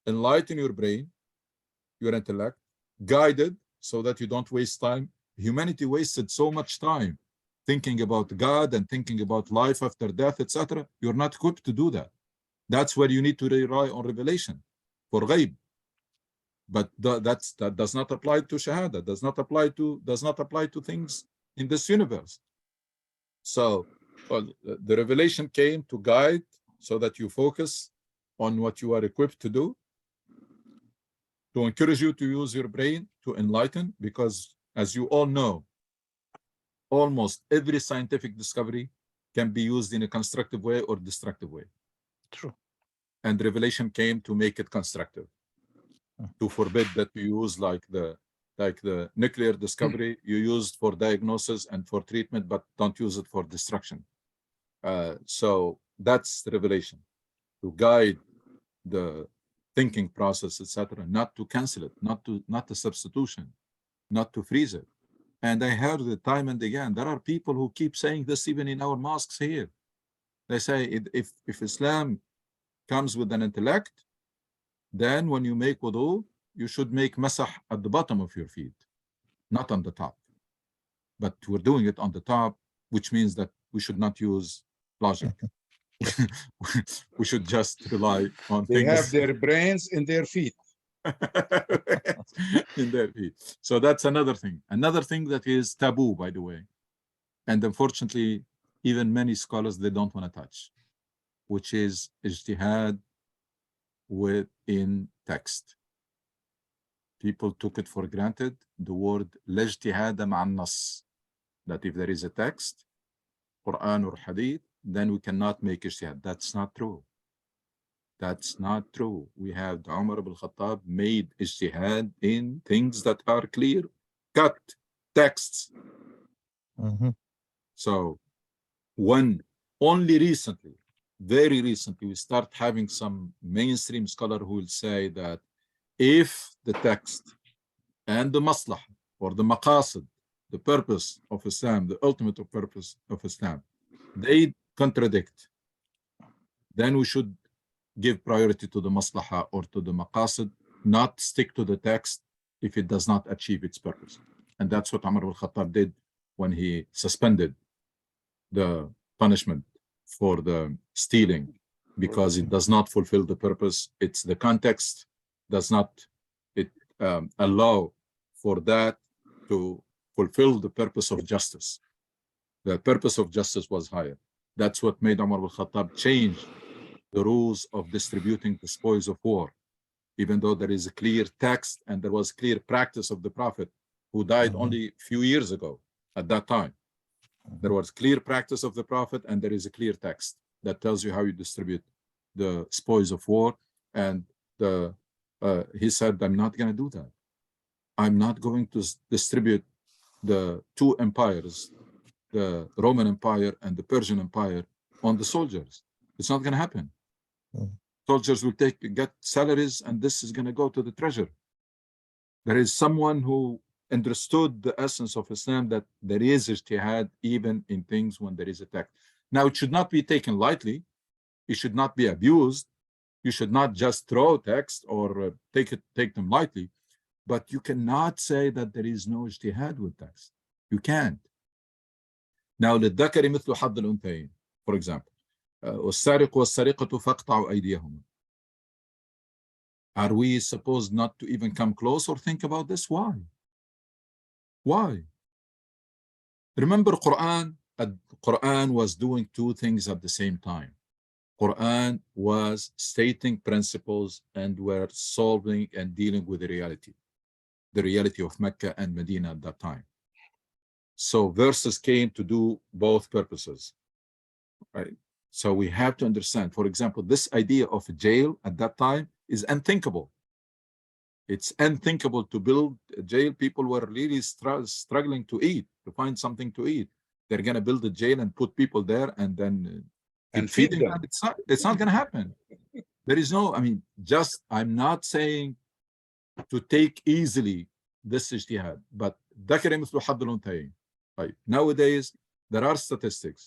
Enlighten your brain, your intellect, guided so that you don't waste time. Humanity wasted so much time thinking about God and thinking about life after death, etc. You're not equipped to do that. That's where you need to rely on revelation for ghaib. But that does not apply to shahada, does not apply to things in this universe. So the revelation came to guide so that you focus on what you are equipped to do, to encourage you to use your brain to enlighten, because as you all know, almost every scientific discovery can be used in a constructive way or destructive way. True. And revelation came to make it constructive, to forbid that you use like the nuclear discovery you used for diagnosis and for treatment, but don't use it for destruction. So that's the revelation, to guide the thinking process, etc., not to cancel it, not a substitution, not to freeze it. And I heard it time and again. There are people who keep saying this even in our mosques here. They say if Islam comes with an intellect, then when you make wudu, you should make masah at the bottom of your feet, not on the top. But we're doing it on the top, which means that we should not use logic. We should just rely on They things. have their brains in their feet. In their feet. So that's another thing. Another thing that is taboo, by the way. And unfortunately, even many scholars, they don't want to touch, which is ijtihad within text. People took it for granted, the word lijtihad ma'an nas, that if there is a text, Quran or Hadith, then we cannot make ijtihad. That's not true. That's not true. We have Umar ibn Khattab made ijtihad in things that are clear cut texts. So when only recently, very recently, we start having some mainstream scholar who will say that if the text and the maslah or the maqasid, the purpose of Islam, the ultimate purpose of Islam, they contradict, then we should give priority to the maslaha or to the maqasid, not stick to the text if it does not achieve its purpose. And that's what Umar al-Khattab did when he suspended the punishment for the stealing, because it does not fulfill the purpose. It's the context does not allow for that to fulfill the purpose of justice. The purpose of justice was higher. That's what made Umar al-Khattab change the rules of distributing the spoils of war, even though there is a clear text and there was clear practice of the Prophet, who died only a few years ago. At that time, there was clear practice of the Prophet, and there is a clear text that tells you how you distribute the spoils of war. And he said, I'm not going to do that. I'm not going to distribute the two empires, the Roman Empire and the Persian Empire, on the soldiers. It's not going to happen. Soldiers will get salaries, and this is going to go to the treasury. There is someone who understood the essence of Islam, that there is ijtihad even in things when there is a text. Now, it should not be taken lightly. It should not be abused. You should not just throw text or take them lightly, but you cannot say that there is no ijtihad with text. You can't. Now, للذكر مثل حظ الأنثيين, for example, والسارق والسرقة فاقطعوا أيديهما. Are we supposed not to even come close or think about this? Why? Why? Remember, Quran was doing two things at the same time. Quran was stating principles and were solving and dealing with the reality of Mecca and Medina at that time. So verses came to do both purposes, right? So we have to understand, for example, this idea of a jail at that time is unthinkable. It's unthinkable to build a jail. People were really struggling to eat, to find something to eat. They're going to build a jail and put people there and then And feed them. It's not going to happen. There is no, I mean, I'm not saying to take easily this ijtihad, but right. Nowadays, there are statistics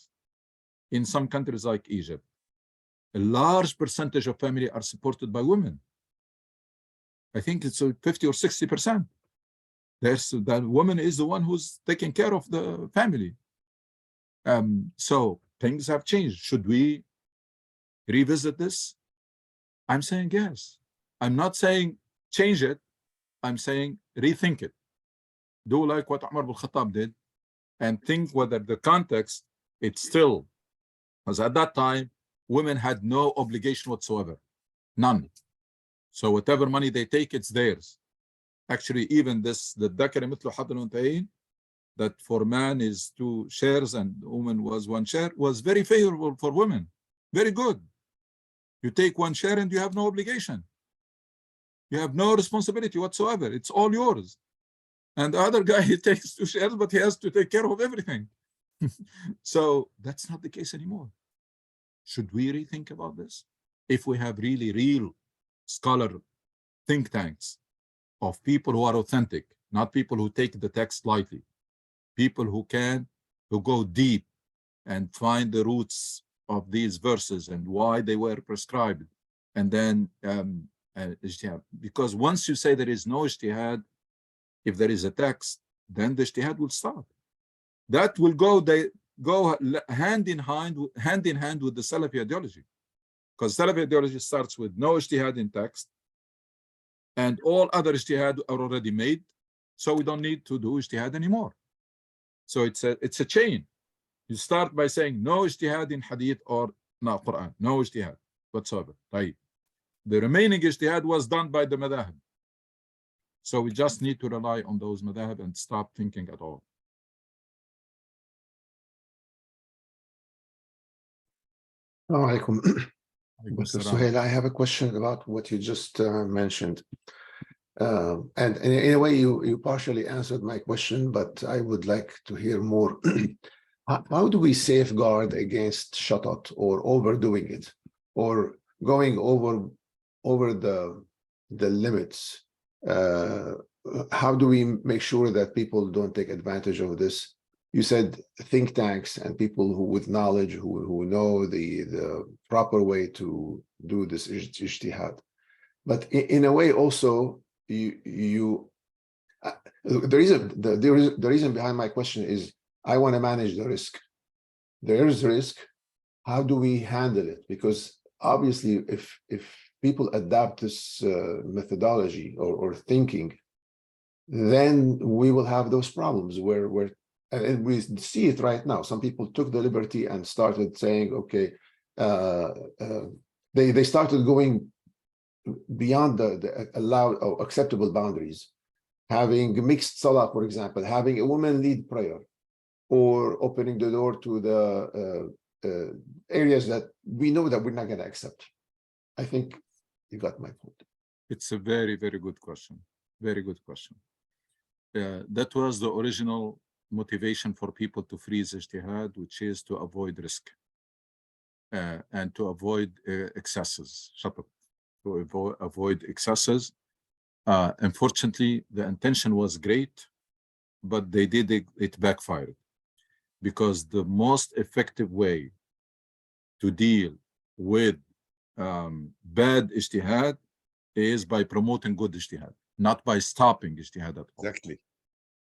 in some countries like Egypt. A large percentage of family are supported by women. I think it's 50 or 60%. That woman is the one who's taking care of the family. So things have changed. Should we revisit this? I'm saying yes. I'm not saying change it. I'm saying rethink it. Do like what Umar ibn Khattab did and think whether the context, it's still, because at that time, women had no obligation whatsoever. None. So whatever money they take, it's theirs. Actually, even this, the Dhakar Mithlu Hadd al-Unthayayn, that for man is 2 shares and woman was 1 share, was very favorable for women. Very good. You take 1 share and you have no obligation. You have no responsibility whatsoever. It's all yours. And the other guy, he takes 2 shares, but he has to take care of everything. So that's not the case anymore. Should we rethink about this? If we have really real scholar think tanks of people who are authentic, not people who take the text lightly, people who go deep and find the roots of these verses and why they were prescribed, and then ijtihad. Because once you say there is no ijtihad, if there is a text, then the ijtihad will stop. That will go hand in hand with the Salafi ideology, because Salafi ideology starts with no ijtihad in text, and all other ijtihad are already made, so we don't need to do ijtihad anymore. So it's a chain. You start by saying no ijtihad in hadith or no Quran, no ijtihad whatsoever. Right. The remaining ijtihad was done by the madhahib. So we just need to rely on those madhahib and stop thinking at all. Assalamu alaikum. Mr. Suhail, I have a question about what you just mentioned. And in a way, you partially answered my question, but I would like to hear more. How do we safeguard against shatat or overdoing it or going over the limits? How do we make sure that people don't take advantage of this? You said think tanks and people who with knowledge who know the proper way to do this ijtihad. But in a way also, the reason behind my question is I want to manage the risk. There is risk. How do we handle it? Because obviously, if people adopt this methodology or thinking, then we will have those problems where and we see it right now. Some people took the liberty and started saying, okay, they started going beyond the allowed or acceptable boundaries, having mixed salah, for example, having a woman lead prayer, or opening the door to the areas that we know that we're not going to accept. I think you got my point. It's a very, very good question. Very good question. That was the original motivation for people to freeze ijtihad, which is to avoid risk and to avoid excesses, to avoid excesses. Unfortunately, the intention was great, but they did it backfired, because the most effective way to deal with bad ijtihad is by promoting good ijtihad, not by stopping ijtihad at all. Exactly.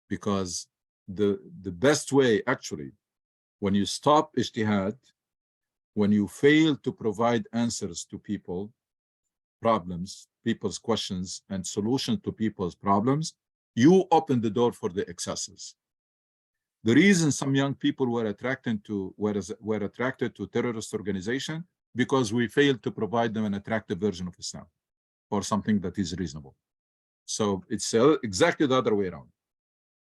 Because the best way, actually, when you stop ijtihad, when you fail to provide answers to people's questions and solutions to people's problems, you open the door for the excesses. The reason some young people were attracted to terrorist organization, because we failed to provide them an attractive version of Islam or something that is reasonable. So it's exactly the other way around.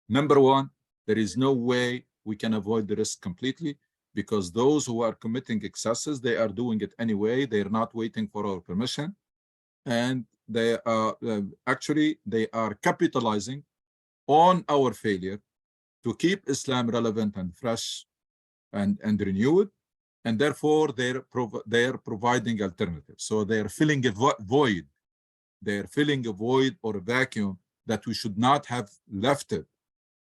Number one, there is no way we can avoid the risk completely, because those who are committing excesses, they are doing it anyway. They're not waiting for our permission. And they are they are capitalizing on our failure to keep Islam relevant and fresh and renewed. And therefore, they're providing alternatives. So they're filling a void. They're filling a void or a vacuum that we should not have left it.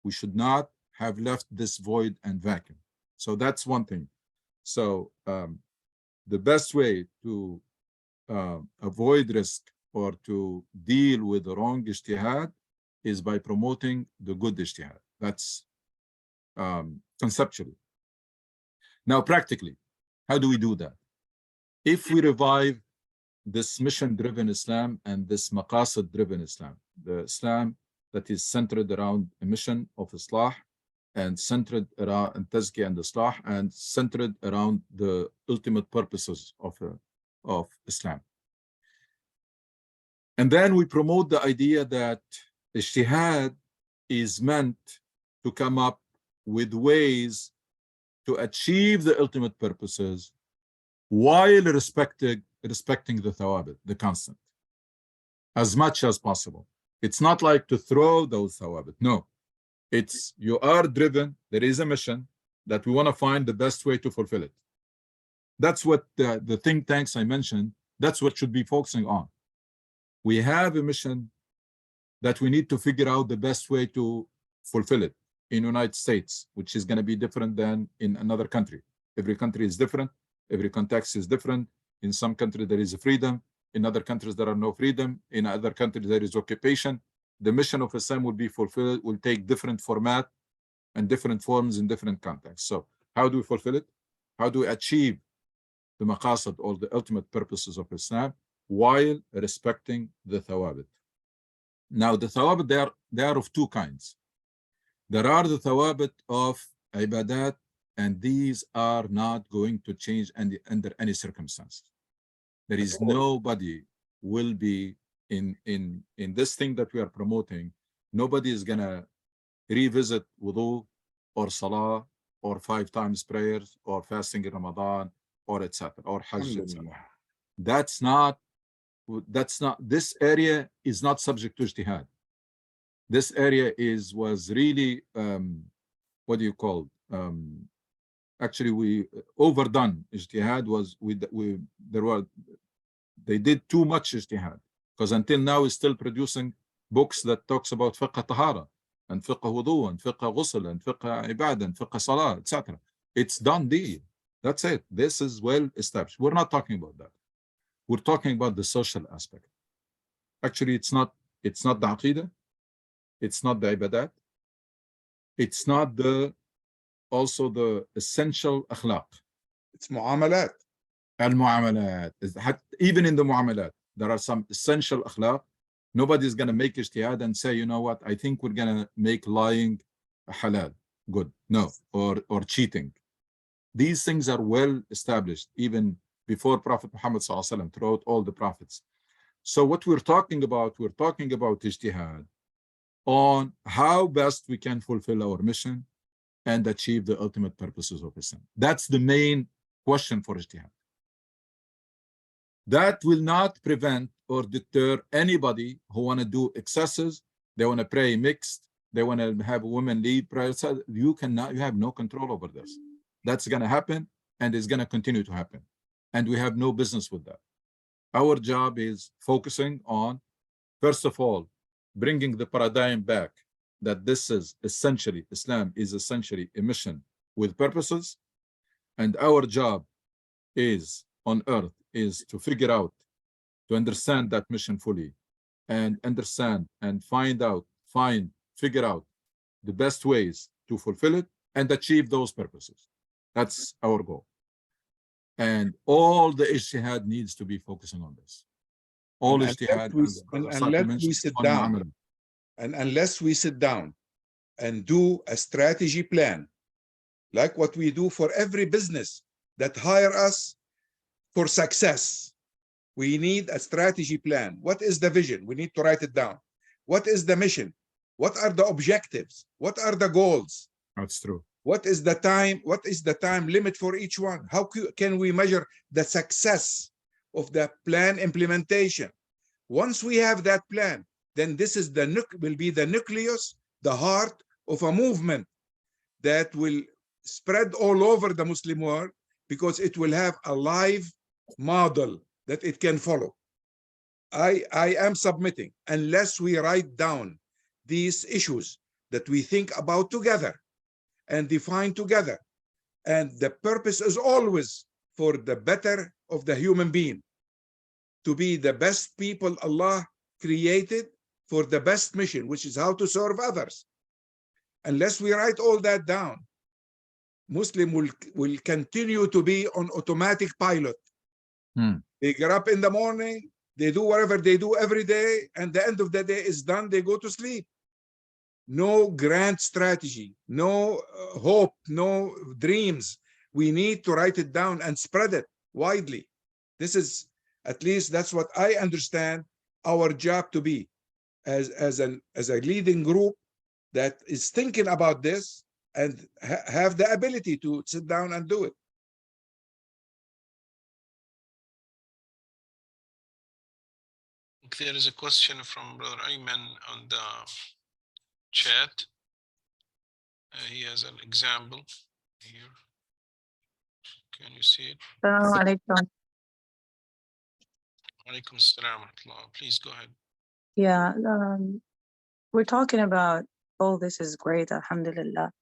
We should not have left this void and vacuum. So that's one thing. So the best way to avoid risk or to deal with the wrong ijtihad is by promoting the good ijtihad. That's conceptually. Now, practically, how do we do that? If we revive this mission-driven Islam and this maqasid-driven Islam, the Islam that is centered around a mission of Islah and centered around Tazkiyah and Islah and centered around the ultimate purposes of Islam. And then we promote the idea that ijtihad is meant to come up with ways to achieve the ultimate purposes while respecting the thawabit, the constant, as much as possible. It's not like to throw those thawabit. No, it's you are driven. There is a mission that we want to find the best way to fulfill it. That's what the think tanks I mentioned, that's what should be focusing on. We have a mission that we need to figure out the best way to fulfill it in the United States, which is going to be different than in another country. Every country is different. Every context is different. In some countries, there is a freedom. In other countries, there are no freedom. In other countries, there is occupation. The mission of Islam will be fulfilled, will take different format and different forms in different contexts. So how do we fulfill it? How do we achieve the maqasid or the ultimate purposes of Islam while respecting the thawabit? Now, the thawabit, they are of two kinds. There are the thawabit of ibadat, and these are not going to change under any circumstances. There is nobody will be in this thing that we are promoting. Nobody is gonna revisit wudu or salah or 5 times prayers or fasting in Ramadan or etc. or Hajj, etc. That's not. This area is not subject to ijtihad. This area was really what do you call? Actually, we overdone ijtihad. They did too much ijtihad, because until now we're still producing books that talks about fiqh tahara and fiqh wudu and fiqh ghusl and fiqh ibadah and fiqh salah, etc. It's done deal. That's it. This is well established. We're not talking about that. We're talking about the social aspect. Actually, it's not the aqidah. It's not the ibadat. It's not also the essential akhlaq. It's mu'amalat. Al-mu'amalat. Even in the mu'amalat, there are some essential akhlaq. Nobody's going to make ijtihad and say, you know what, I think we're going to make lying halal. Good. No. Or cheating. These things are well established, even before Prophet Muhammad ﷺ, throughout all the prophets. So what we're talking about ijtihad on how best we can fulfill our mission and achieve the ultimate purposes of Islam. That's the main question for ijtihad. That will not prevent or deter anybody who want to do excesses. They want to pray mixed. They want to have women lead prayers. You have no control over this. That's going to happen, and it's going to continue to happen. And we have no business with that. Our job is focusing on, first of all, bringing the paradigm back that this is essentially, Islam is essentially a mission with purposes. And our job is on earth is to figure out, to understand that mission fully, and understand and figure out the best ways to fulfill it and achieve those purposes. That's our goal. And all the ijtihad needs to be focusing on this. All And ijtihad, unless we sit down and do a strategy plan, like what we do for every business that hire us for success, we need a strategy plan. What is the vision? We need to write it down. What is the mission? What are the objectives? What are the goals? That's true. What is the time? What is the time limit for each one? How can we measure the success of the plan implementation? Once we have that plan, then this is will be the nucleus, the heart of a movement that will spread all over the Muslim world, because it will have a live model that it can follow. I am submitting, unless we write down these issues that we think about together and define together, and the purpose is always for the better of the human being, to be the best people Allah created for the best mission, which is how to serve others. Unless we write all that down, Muslim will continue to be on automatic pilot. They get up in the morning, they do whatever they do every day, and the end of the day is done, they go to sleep. No grand strategy, no hope, no dreams. We need to write it down and spread it widely. This is, at least that's what I understand our job to be, as a leading group that is thinking about this and have the ability to sit down and do it. There is a question from Brother Ayman on the chat. He has an example here. Can you see it? Assalamu alaikum. Alaikum assalam wa rahmatullah. Please go ahead. Yeah, we're talking about, oh, this is great, alhamdulillah.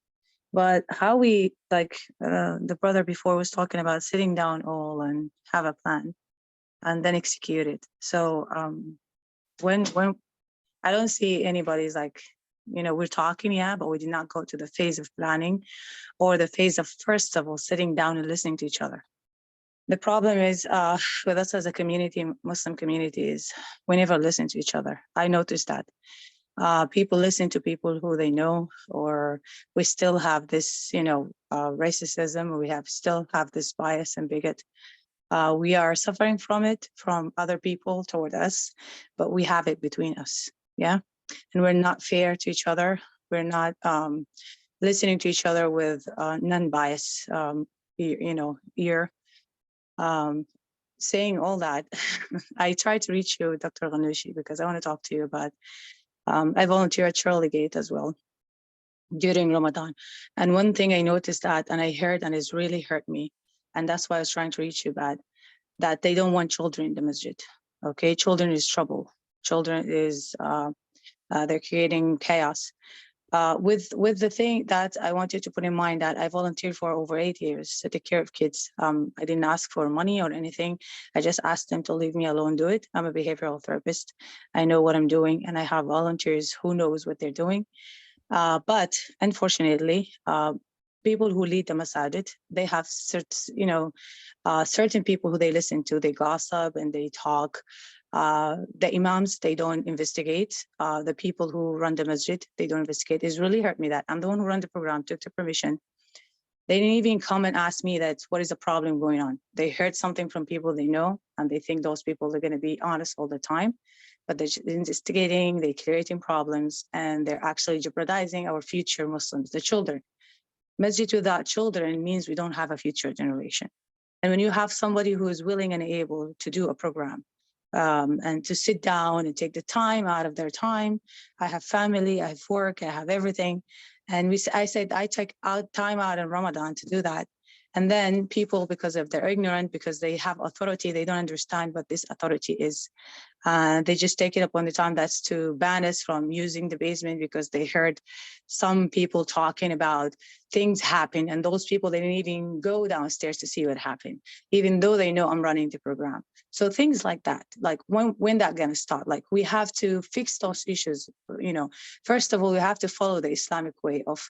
But how we, like the brother before was talking about sitting down all and have a plan and then execute it. So when I don't see anybody's like, you know, we're talking, yeah, but we did not go to the phase of planning or the phase of, first of all, sitting down and listening to each other. The problem is with us as a community, Muslim community, is we never listen to each other. I noticed that. People listen to people who they know, or we still have this, you know, racism, we still have this bias and bigot. We are suffering from it, from other people toward us, but we have it between us, yeah? And we're not fair to each other. We're not listening to each other with non-bias, ear. Saying all that, I tried to reach you, Dr. Ghannouchi, because I want to talk to you about, I volunteer at Shirley Gate as well during Ramadan. And one thing I noticed that, and I heard, and it's really hurt me, and that's why I was trying to reach you about, that they don't want children in the masjid, okay? Children is trouble. Children is, they're creating chaos. With the thing that I want you to put in mind, that I volunteered for over 8 years to take care of kids. I didn't ask for money or anything. I just asked them to leave me alone do it. I'm a behavioral therapist. I know what I'm doing, and I have volunteers who knows what they're doing. But unfortunately, people who lead the masajid, they have certain people who they listen to. They gossip and they talk. The imams, they don't investigate. The people who run the masjid, they don't investigate. It's really hurt me that I'm the one who run the program, took the permission. They didn't even come and ask me that, what is the problem going on? They heard something from people they know, and they think those people are going to be honest all the time, but they're investigating, they're creating problems, and they're actually jeopardizing our future Muslims, the children. Masjid without children means we don't have a future generation. And when you have somebody who is willing and able to do a program, and to sit down and take the time out of their time. I have family, I have work, I have everything. And I said, I take time out in Ramadan to do that. And then people, because of they're ignorant, because they have authority, they don't understand what this authority is. They just take it upon the time that's to ban us from using the basement because they heard some people talking about things happen, and those people, they didn't even go downstairs to see what happened, even though they know I'm running the program. So things like that, like when that gonna start? Like, we have to fix those issues. First of all, we have to follow the Islamic way of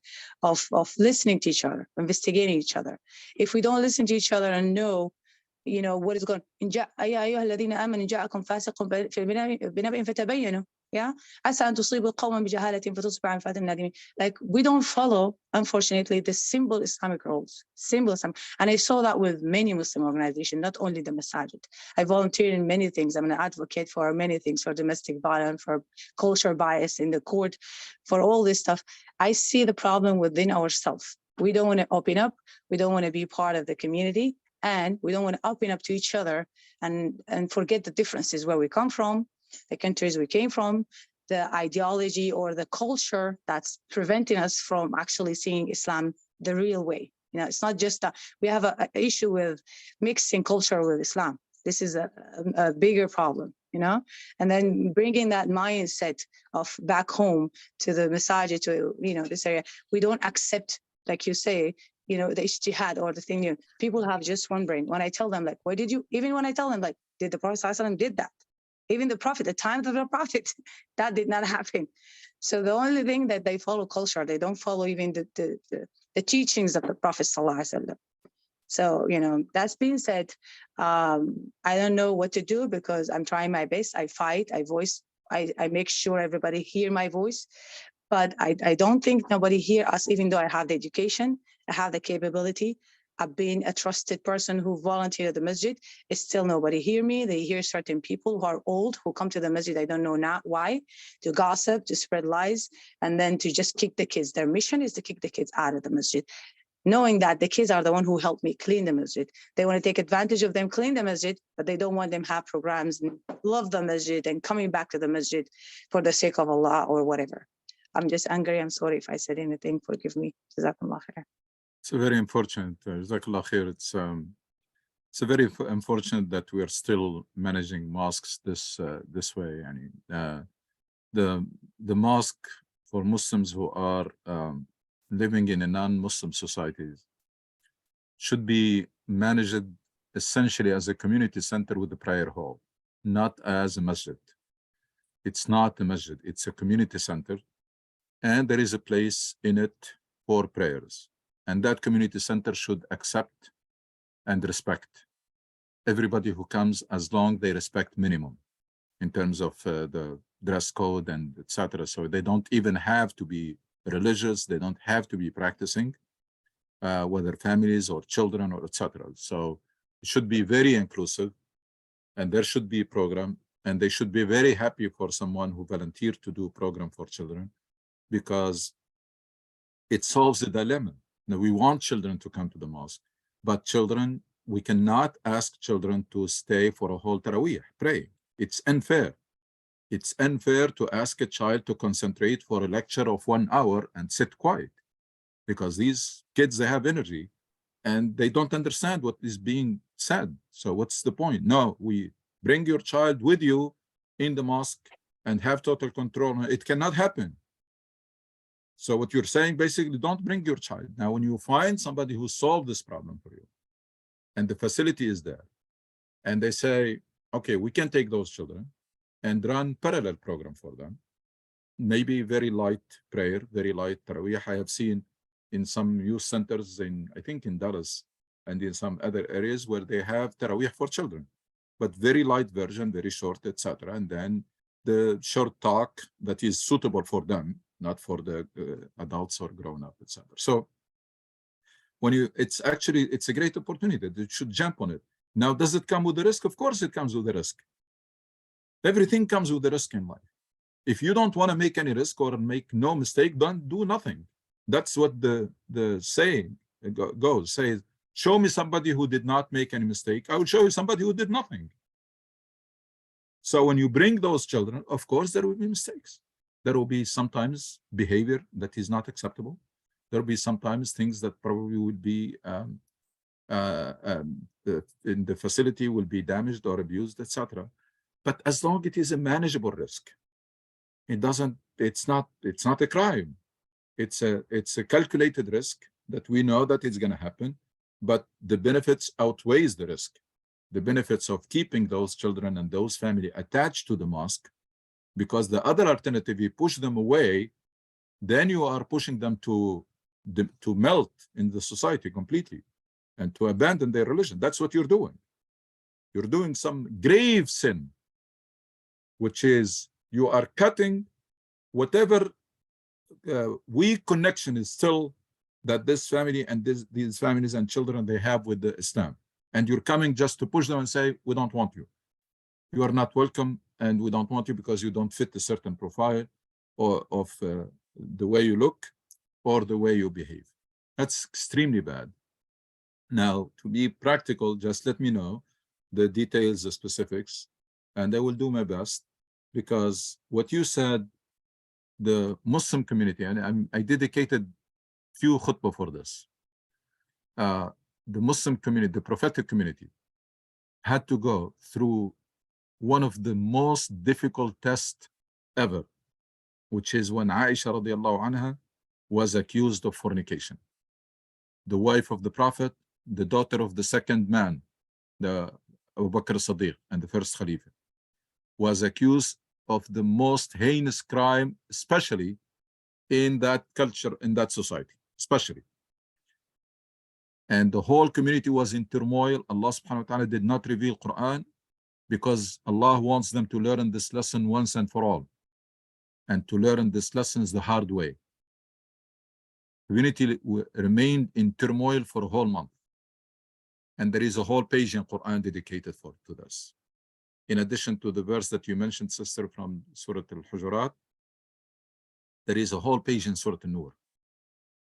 listening to each other, investigating each other. If we don't listen to each other and know what is going إن جاء يا أيها الذين آمنوا إن جاءكم فاسق بنبأ فتبينوا عسى أن تصيبوا قوما بجهالة فتصبحوا على ما فعلتم نادمين. Like, we don't follow, unfortunately, the simple Islamic rules, and I saw that with many Muslim organizations, not only the Masajid. I volunteer in many things. I'm an advocate for many things, for domestic violence, for culture bias in the court, for all this stuff. I see the problem within ourselves. We don't want to open up. We don't want to be part of the community. And we don't want to open up to each other and forget the differences, where we come from, the countries we came from, the ideology or the culture that's preventing us from actually seeing Islam the real way. It's not just that we have an issue with mixing culture with Islam. This is a bigger problem, and then bringing that mindset of back home to the Masajid, to, this area. We don't accept, like you say, the ijtihad or the thing. People have just one brain. When I tell them, like, even when I tell them, like, did the Prophet ﷺ did that? Even the Prophet, the time of the Prophet, that did not happen. So the only thing that they follow culture, they don't follow even the teachings of the Prophet ﷺ. So, that's being said, I don't know what to do, because I'm trying my best. I fight, I make sure everybody hear my voice. But I don't think nobody hear us, even though I have the education, I have the capability. I've been a trusted person who volunteered at the masjid. It's still nobody hear me. They hear certain people who are old, who come to the masjid, I don't know not why, to gossip, to spread lies, and then to just kick the kids. Their mission is to kick the kids out of the masjid, knowing that the kids are the one who helped me clean the masjid. They want to take advantage of them, clean the masjid, but they don't want them have programs and love the masjid and coming back to the masjid for the sake of Allah or whatever. I'm just angry. I'm sorry if I said anything. Forgive me. Jazakumullah khair. It's very unfortunate. Jazakallah khair. It's a very unfortunate that we are still managing mosques this way. I mean, the mosque for Muslims who are living in a non-Muslim societies should be managed essentially as a community center with a prayer hall, not as a masjid. It's not a masjid. It's a community center. And there is a place in it for prayers. And that community center should accept and respect everybody who comes, as long they respect minimum in terms of the dress code and etc. So they don't even have to be religious. They don't have to be practicing, whether families or children or etc. So it should be very inclusive, and there should be a program, and they should be very happy for someone who volunteered to do a program for children, because it solves the dilemma. Now, we want children to come to the mosque, but we cannot ask children to stay for a whole Taraweeh praying. It's unfair. It's unfair to ask a child to concentrate for a lecture of 1 hour and sit quiet, because these kids, they have energy and they don't understand what is being said. So what's the point? No, we bring your child with you in the mosque and have total control. It cannot happen. So what you're saying, basically, don't bring your child. Now, when you find somebody who solved this problem for you, and the facility is there, and they say, okay, we can take those children and run parallel program for them, maybe very light prayer, very light Taraweeh. I have seen in some youth centers I think in Dallas and in some other areas where they have Taraweeh for children, but very light version, very short, etc. And then the short talk that is suitable for them, not for the adults or grown up, etc. So it's a great opportunity. They should jump on it. Now, does it come with a risk? Of course it comes with a risk. Everything comes with a risk in life. If you don't want to make any risk or make no mistake, don't do nothing. That's what the saying goes. Say, show me somebody who did not make any mistake. I will show you somebody who did nothing. So when you bring those children, of course, there will be mistakes. There will be sometimes behavior that is not acceptable. There will be sometimes things that probably would be in the facility will be damaged or abused, etc. But as long as it is a manageable risk, it's not a crime. It's a calculated risk that we know that it's going to happen, but the benefits outweighs the risk. The benefits of keeping those children and those family attached to the mosque, because the other alternative, you push them away, then you are pushing them to melt in the society completely and to abandon their religion. That's what you're doing. You're doing some grave sin, which is you are cutting whatever weak connection is still that this family and these families and children they have with the Islam. And you're coming just to push them and say, we don't want you. You are not welcome, and we don't want you because you don't fit a certain profile or of the way you look or the way you behave. That's extremely bad. Now, to be practical, just let me know the details, the specifics, and I will do my best, because what you said, the Muslim community, and I dedicated few khutbah for this. The Muslim community, the prophetic community, had to go through one of the most difficult tests ever, which is when Aisha radiallahu anha was accused of fornication. The wife of the Prophet, the daughter of the second man, the Abu Bakr as-Siddiq and the first Khalifa, was accused of the most heinous crime, especially in that culture, in that society, especially. And the whole community was in turmoil. Allah subhanahu wa ta'ala did not reveal Quran because Allah wants them to learn this lesson once and for all, and to learn this lesson the hard way. Community remained in turmoil for a whole month. And there is a whole page in Quran dedicated to this. In addition to the verse that you mentioned, sister, from Surah Al-Hujurat, there is a whole page in Surah An-Nur.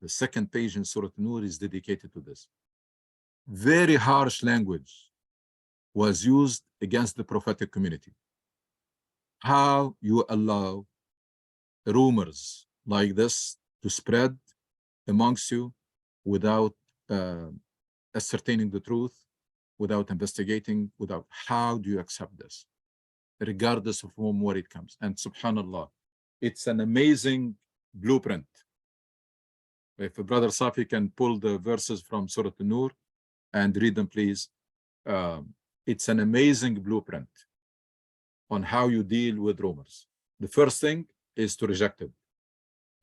The second page in Surah An-Nur is dedicated to this. Very harsh language was used against the prophetic community. How you allow rumors like this to spread amongst you without ascertaining the truth, without investigating, how do you accept this, regardless of from where it comes? And subhanallah, it's an amazing blueprint. If Brother Safi can pull the verses from Surah An-Nur and read them, please. It's an amazing blueprint on how you deal with rumors. The first thing is to reject it.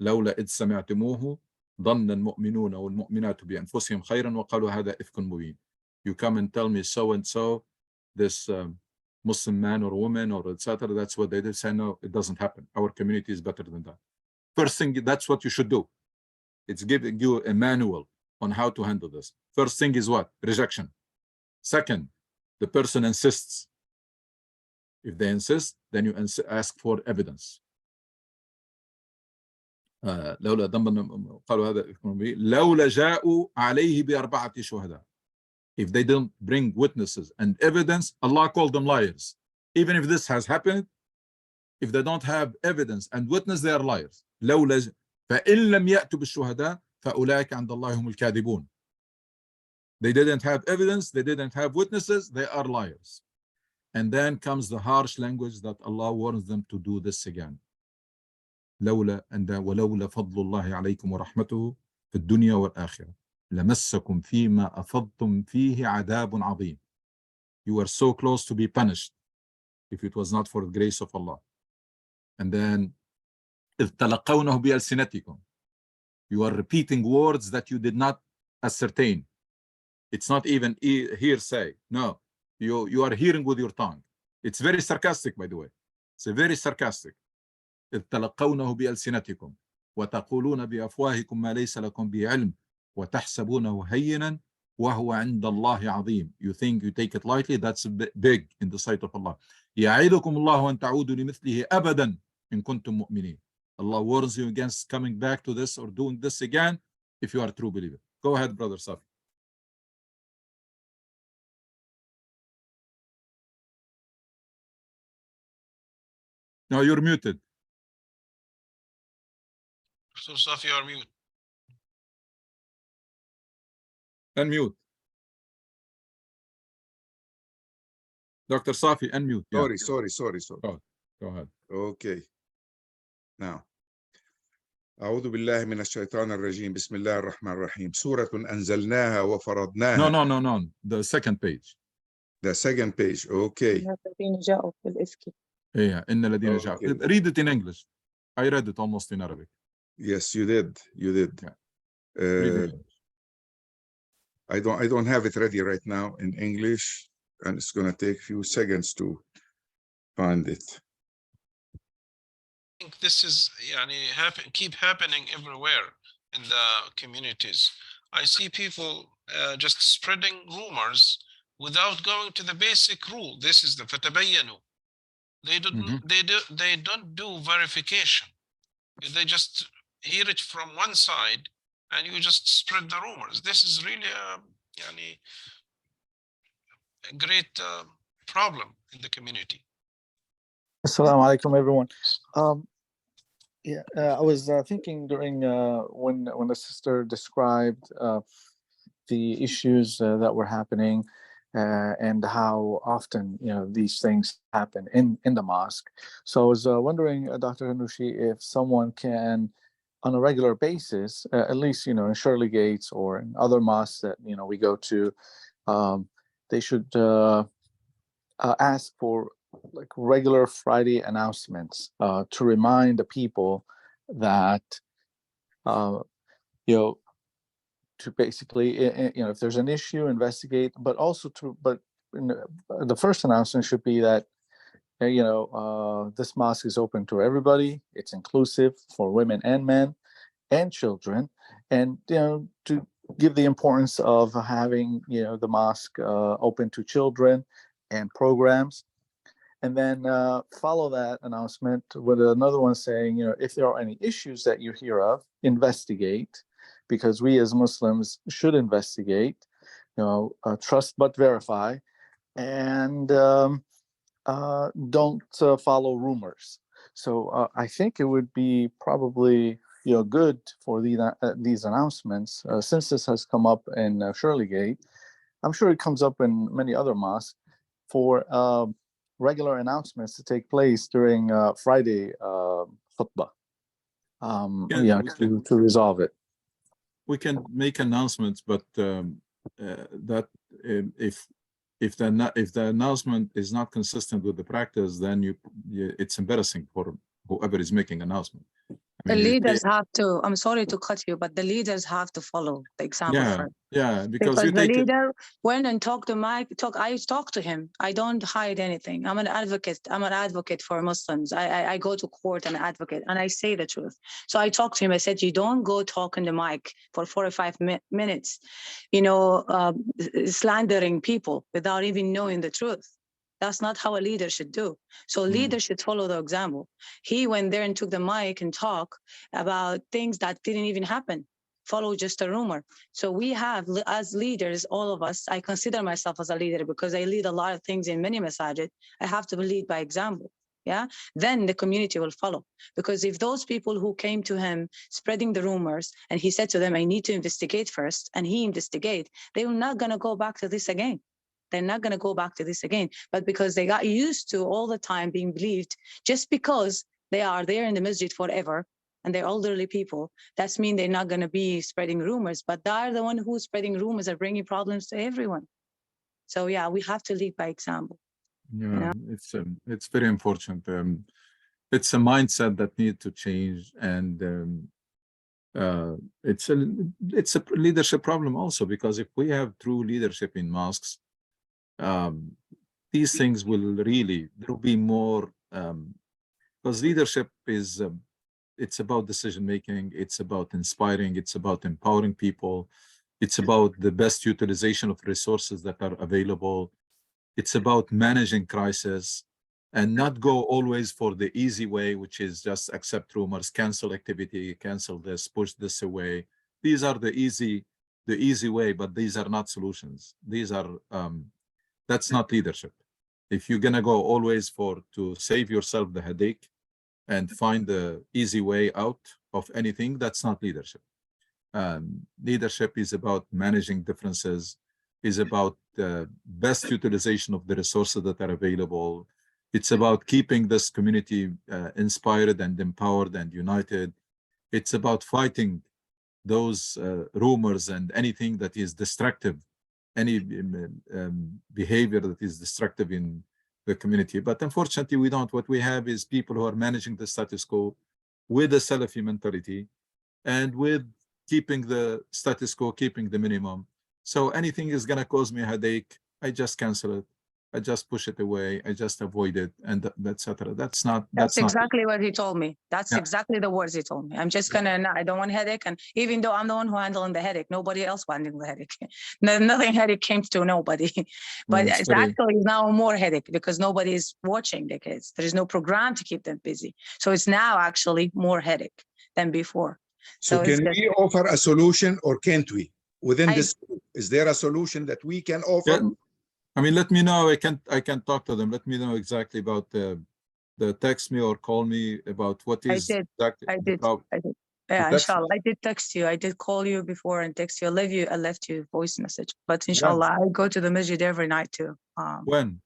لولا إذ سمعتموه ظن المؤمنون والمؤمنات بأنفسهم خيرا وقالوا هذا إفك مبين. You come and tell me so and so, this Muslim man or woman or etc. That's what they did. Say no, it doesn't happen. Our community is better than that. First thing, that's what you should do. It's giving you a manual on how to handle this. First thing is what? Rejection. Second, the person insists. If they insist, then you ask for evidence. لولا جاءوا عليه بأربعة شهداء. If they don't bring witnesses and evidence, Allah called them liars. Even if this has happened, if they don't have evidence and witness, they are liars. لولا فإن لم يأتوا بالشهداء فأولئك عند الله هم الكاذبون. They didn't have evidence, they didn't have witnesses, they are liars. And then comes the harsh language that Allah warns them to do this again. لولا ولولا فضل الله عليكم ورحمته في الدنيا والآخرة لمسكم فيما أفضتم فيه عذاب عظيم. You were so close to be punished if it was not for the grace of Allah. And then إذ تلقونه بألسنتكم. You are repeating words that you did not ascertain. It's not even hearsay. No, you are hearing with your tongue. It's very sarcastic, by the way. It's a very sarcastic. إذ تلقونه بألسنتكم وتقولون بأفواهكم ما ليس لكم به علم وتحسبونه هينا وهو عند الله عظيم. You think you take it lightly, that's big in the sight of Allah. يعظكم الله أن تعودوا لمثله أبدا إن كنتم مؤمنين. Allah warns you against coming back to this or doing this again if you are a true believer. Go ahead, Brother Safi. No, you're muted. So Safi, you are mute. Unmute. Dr. Safi, unmute. Yeah, Sorry. go ahead. Okay. Now. أعوذ بالله من الشيطان الرجيم بسم الله الرحمن الرحيم سورة أنزلناها وفرضناها. No. The second page. The second page. Okay. الذين جاءوا بالإفك. Yeah, إن الذين جاءوا. Okay. Read it in English. I read it almost in Arabic. Yes, you did. Yeah. Read it in English. I don't have it ready right now in English, and it's going to take a few seconds to find it. I think this is keep happening everywhere in the communities. I see people just spreading rumors without going to the basic rule. This is the fatabayyanu. They don't do verification. They just hear it from one side and you just spread the rumors. This is really a great problem in the community. Assalamu alaikum, everyone. I was thinking during when the sister described the issues that were happening and how often these things happen in the mosque. So I was wondering, Dr. Hanushi, if someone can, on a regular basis, at least in Shirley Gates or in other mosques that we go to, they should ask for like regular Friday announcements to remind the people that to basically if there's an issue, investigate, but also the first announcement should be that this mosque is open to everybody. It's inclusive for women and men and children, and to give the importance of having the mosque open to children and programs. And then follow that announcement with another one saying, if there are any issues that you hear of, investigate, because we as Muslims should investigate, trust but verify, and don't follow rumors. So I think it would be probably good for these announcements, since this has come up in Shirley Gate. I'm sure it comes up in many other mosques for regular announcements to take place during Friday khutbah, to resolve it. We can make announcements, but that if the announcement is not consistent with the practice, then it's embarrassing for whoever is making announcement. The leaders have to, I'm sorry to cut you, but the leaders have to follow the example first. Yeah, because the leader went and talked to Mike. I talk to him. I don't hide anything. I'm an advocate. I'm an advocate for Muslims. I go to court and advocate, and I say the truth. So I talked to him. I said, you don't go talk on the mic for 4 or 5 minutes, slandering people without even knowing the truth. That's not how a leader should do. So leaders should follow the example. He went there and took the mic and talk about things that didn't even happen. Follow just a rumor. So we have, as leaders, all of us, I consider myself as a leader because I lead a lot of things in many masajid. I have to lead by example. Yeah, then the community will follow. Because if those people who came to him spreading the rumors and he said to them, I need to investigate first, and he investigate, they were not going to go back to this again. They're not going to go back to this again. But because they got used to all the time being believed, just because they are there in the masjid forever and they're elderly people, that's mean they're not going to be spreading rumors, but they're the one who's spreading rumors are bringing problems to everyone. So yeah, we have to lead by example. Yeah, it's very important. It's a mindset that needs to change, and it's a leadership problem also, because if we have true leadership in mosques, these things will really, there will be more, because leadership is, it's about decision making, it's about inspiring, it's about empowering people, it's about the best utilization of resources that are available, it's about managing crisis, and not go always for the easy way, which is just accept rumors, cancel activity, cancel this, push this away. These are the easy way, but these are not solutions. These are that's not leadership. If you're gonna go always to save yourself the headache and find the easy way out of anything, that's not leadership. Leadership is about managing differences, is about the best utilization of the resources that are available. It's about keeping this community inspired and empowered and united. It's about fighting those rumors and anything that is destructive, any behavior that is destructive in the community. But unfortunately, we don't. What we have is people who are managing the status quo with a Salafi mentality and with keeping the status quo, keeping the minimum. So anything is going to cause me a headache, I just cancel it. I just push it away. I just avoid it, and etc. That's not. That's not exactly what he told me. That's Yeah. exactly the words he told me. I'm just gonna, I don't want headache. And even though I'm the one who handling the headache, nobody else handling the headache. Nothing headache came to nobody. But it's it's very- actually now more headache because nobody is watching the kids. There is no program to keep them busy. So it's now actually more headache than before. So it's can just- we offer a solution or can't we? Within I- this, is there a solution that we can offer? Yeah. I mean, let me know. I can talk to them. Let me know exactly about the text me or call me about what I is did. exactly I the did. problem. I did. Yeah, text- inshallah. I did text you. I did call you before and text you. I left you a voice message. But inshallah, I go to the masjid every night too. When?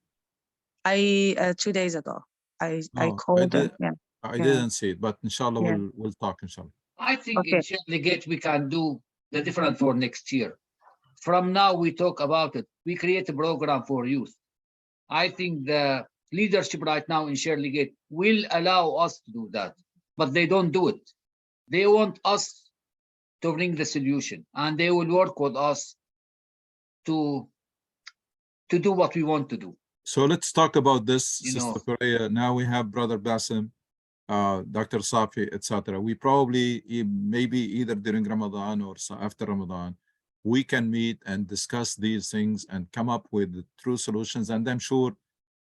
2 days ago. I No, called them. Yeah. I Yeah. didn't see it, but inshallah Yeah. we'll talk inshallah. I think Okay. in Sherligate we can do the different for next year. From now we talk about it. We create a program for youth. I think the leadership right now in Sherligate will allow us to do that, but they don't do it. They want us to bring the solution, and they will work with us to do what we want to do. So let's talk about this, You Sister know. Korea. Now we have Brother Bassem, Dr. Safi, etc. We probably maybe either during Ramadan or after Ramadan, we can meet and discuss these things and come up with true solutions. And I'm sure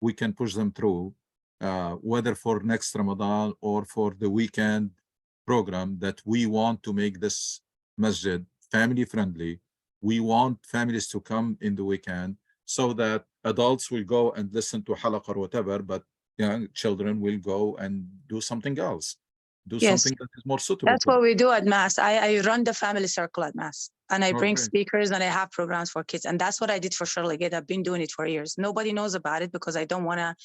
we can push them through, whether for next Ramadan or for the weekend program that we want to make this masjid family friendly. We want families to come in the weekend so that adults will go and listen to halaq or whatever, but young children will go and do something else, do Yes. something that is more suitable. That's for what them. we do at Mass. I run the family circle at Mass and I bring Okay. speakers and I have programs for kids. And that's what I did for Sherligate. I've been doing it for years. Nobody knows about it because I don't want to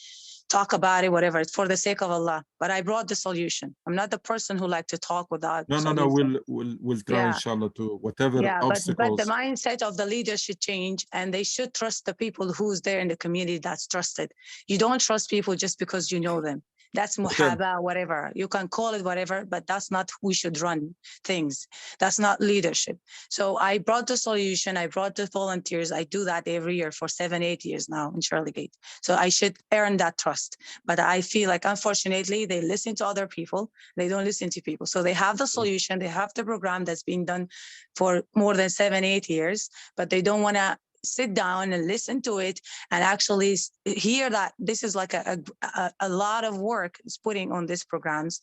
talk about it, whatever. It's for the sake of Allah. But I brought the solution. I'm not the person who like to talk without No, solution. we'll try Yeah. inshallah to whatever Yeah, but obstacles. the mindset of the leaders should change and they should trust the people who's there in the community that's trusted. You don't trust people just because you know them. That's muhaba, whatever. You can call it whatever, but that's not who should run things. That's not leadership. So I brought the solution. I brought the volunteers. I do that every year for 7-8 years now in Sherligate. So I should earn that trust. But I feel like, unfortunately, they listen to other people. They don't listen to people. So they have the solution. They have the program that's been done for more than 7-8 years, but they don't want to sit down and listen to it and actually hear that this is like a lot of work is putting on these programs.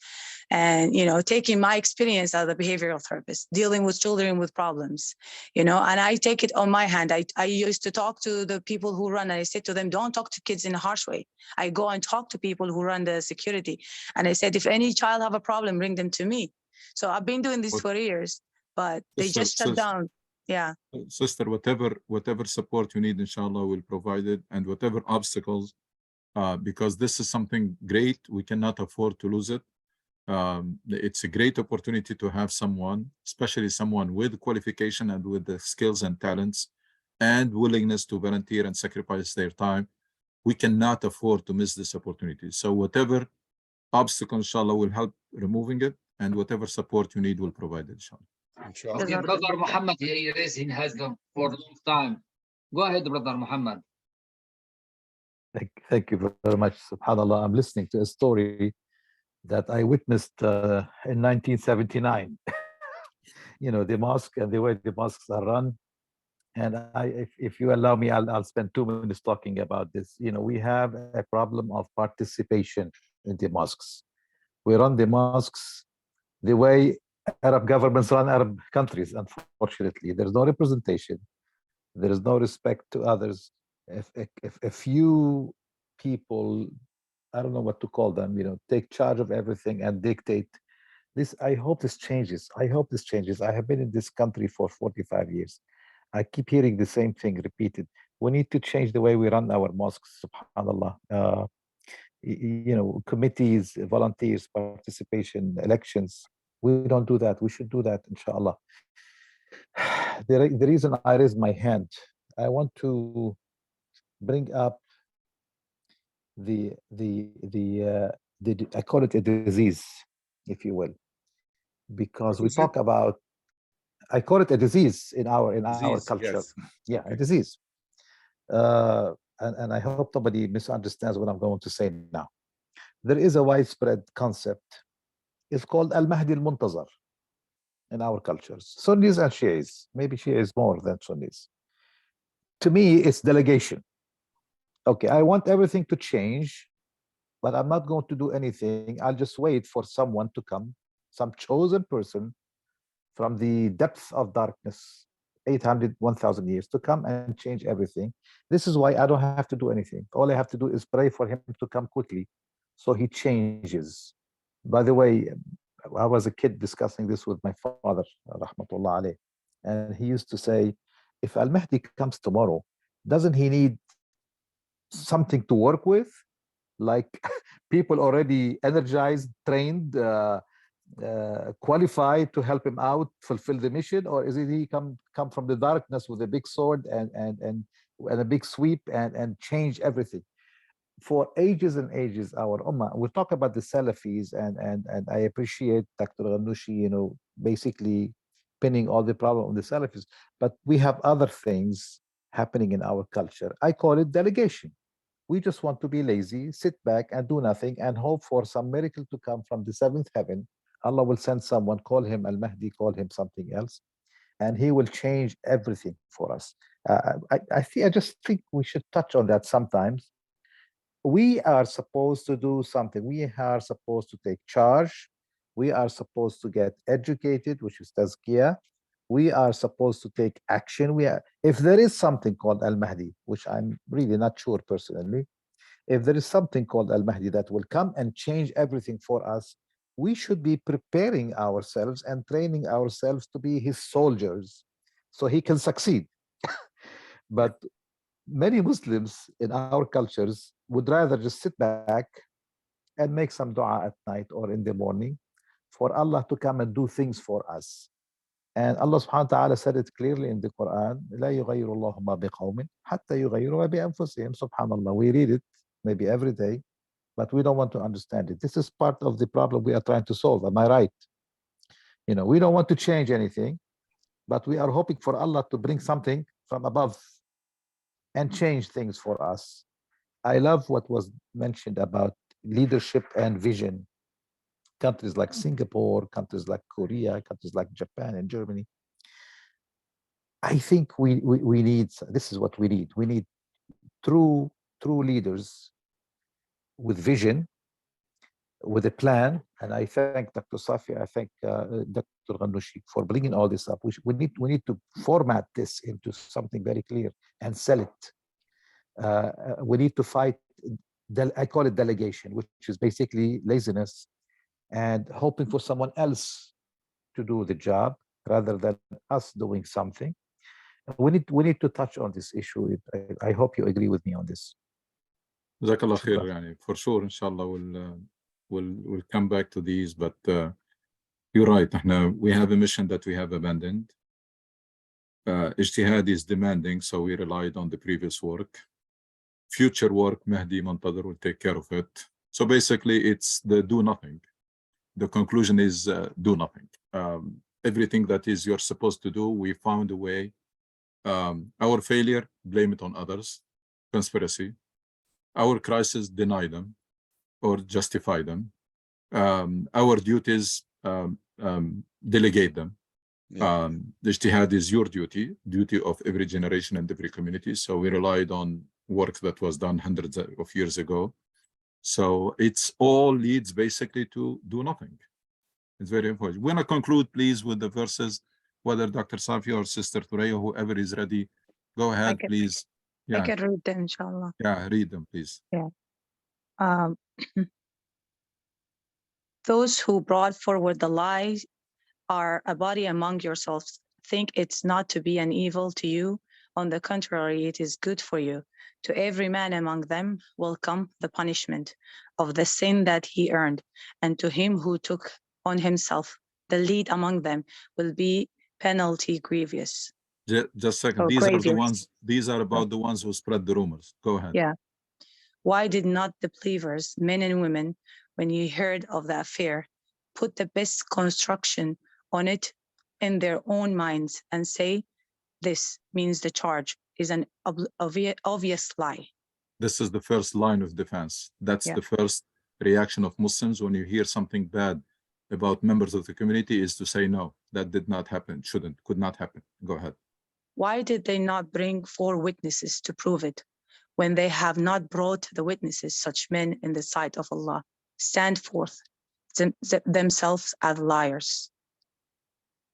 And, taking my experience as a behavioral therapist, dealing with children with problems, and I take it on my hand. I used to talk to the people who run, and I said to them, don't talk to kids in a harsh way. I go and talk to people who run the security. And I said, if any child have a problem, bring them to me. So I've been doing this But- for years, but they Sister- just shut sister- down. Yeah. Sister, whatever support you need, inshallah, we'll provide it, and whatever obstacles, because this is something great. We cannot afford to lose it. It's a great opportunity to have someone, especially someone with qualification and with the skills and talents and willingness to volunteer and sacrifice their time. We cannot afford to miss this opportunity. So whatever obstacle, inshallah, will help removing it, and whatever support you need, we'll provide it, inshallah. Inshallah. Okay, Brother Muhammad, he raised his hand for a long time. Go ahead, Brother Muhammad. Thank you very much. SubhanAllah, I'm listening to a story that I witnessed in 1979. The mosque and the way the mosques are run. And if you allow me, I'll spend 2 minutes talking about this. We have a problem of participation in the mosques. We run the mosques the way Arab governments run Arab countries, unfortunately. There's no representation. There is no respect to others. If a few people, I don't know what to call them, take charge of everything and dictate this. I hope this changes. I hope this changes. I have been in this country for 45 years. I keep hearing the same thing repeated. We need to change the way we run our mosques, subhanallah. You know, committees, volunteers, participation, elections. We don't do that. We should do that, inshallah. The reason I raised my hand, I want to bring up the I call it a disease, if you will, because What we is it? talk about, I call it a disease in our Disease, culture. yes. Yeah, a Okay. disease. And I hope nobody misunderstands what I'm going to say now. There is a widespread concept. It's called Al-Mahdi al-Muntazar in our cultures. Sunnis and Shias. Maybe Shias more than Sunnis. To me, it's delegation. Okay, I want everything to change, but I'm not going to do anything. I'll just wait for someone to come, some chosen person from the depths of darkness, 800, 1,000 years, to come and change everything. This is why I don't have to do anything. All I have to do is pray for him to come quickly so he changes. By the way, I was a kid discussing this with my father, rahmatullah alayh, and he used to say, if Al-Mahdi comes tomorrow, doesn't he need something to work with? Like people already energized, trained, qualified to help him out, fulfill the mission, or is it he come from the darkness with a big sword and a big sweep and change everything? For ages and ages, our ummah, we talk about the Salafis, and I appreciate Dr. Ghanouchi, you know, basically pinning all the problem on the Salafis, but we have other things happening in our culture. I call it delegation. We just want to be lazy, sit back and do nothing and hope for some miracle to come from the seventh heaven. Allah will send someone, call him Al-Mahdi, call him something else, and he will change everything for us. I just think we should touch on that sometimes. We are supposed to do something. We are supposed to take charge. We are supposed to get educated, which is tazkiyah. We are supposed to take action. If there is something called Al-Mahdi, which I'm really not sure personally, if there is something called Al-Mahdi that will come and change everything for us, we should be preparing ourselves and training ourselves to be his soldiers so he can succeed. But many Muslims in our cultures would rather just sit back and make some dua at night or in the morning for Allah to come and do things for us. And Allah subhanahu wa ta'ala said it clearly in the Quran, لا يغير الله ما بقوم حتى يغيروا ما بأنفسهم. Subhanallah, we read it maybe every day, but we don't want to understand it. This is part of the problem we are trying to solve. Am I right? You know, we don't want to change anything, but we are hoping for Allah to bring something from above and change things for us. I love what was mentioned about leadership and vision. Countries like Singapore, countries like Korea, countries like Japan and Germany. I think we need, this is what we need. We need true leaders with vision, with a plan. And I thank Dr. Safi, I thank Dr. Ghanouchi for bringing all this up. We need to format this into something very clear and sell it. We need to fight, I call it delegation, which is basically laziness and hoping for someone else to do the job rather than us doing something. We need to touch on this issue. I hope you agree with me on this. Jazakallah khair, yani, for sure, inshallah, we'll come back to these, but you're right. We have a mission that we have abandoned. Ijtihad is demanding, so we relied on the previous work. Future work, Mahdi Muntazar will take care of it. So basically, it's the do nothing. The conclusion is do nothing. Everything that is you're supposed to do, we found a way. Our failure, blame it on others. Conspiracy. Our crisis, deny them or justify them. Our duties, delegate them. Yeah. The ijtihad is your duty of every generation and every community. So we relied on work that was done hundreds of years ago. So it's all leads basically to do nothing. It's very important. We're going to conclude, please, with the verses, whether Dr. Safi or Sister Thuraya, whoever is ready, go ahead, please. I can read them, inshallah. Yeah, read them, please. Yeah. Those who brought forward the lies are a body among yourselves. think it's not to be an evil to you. On the contrary, it is good for you. To every man among them will come the punishment of the sin that he earned, and to him who took on himself the lead among them will be penalty grievous. Just a second. Oh, These are the grievous. ones. These are about the ones who spread the rumors. Go ahead. Yeah. Why did not the believers, men and women, when you heard of the affair, put the best construction on it in their own minds and say, this means the charge is an obvious lie? This is the first line of defense. That's Yeah. the first reaction of Muslims when you hear something bad about members of the community, is to say, no, that did not happen, shouldn't, could not happen. Go ahead. Why did they not bring 4 witnesses to prove it? When they have not brought the witnesses, such men in the sight of Allah stand forth themselves as liars.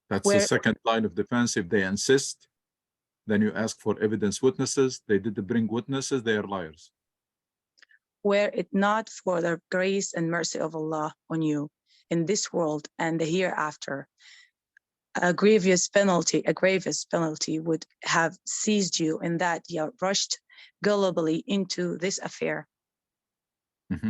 That's Where- the second line of defense. If they insist, then you ask for evidence witnesses. They didn't bring witnesses, they are liars. Were it not for the grace and mercy of Allah on you in this world and the hereafter, a grievous penalty would have seized you in that you rushed gullibly into this affair. This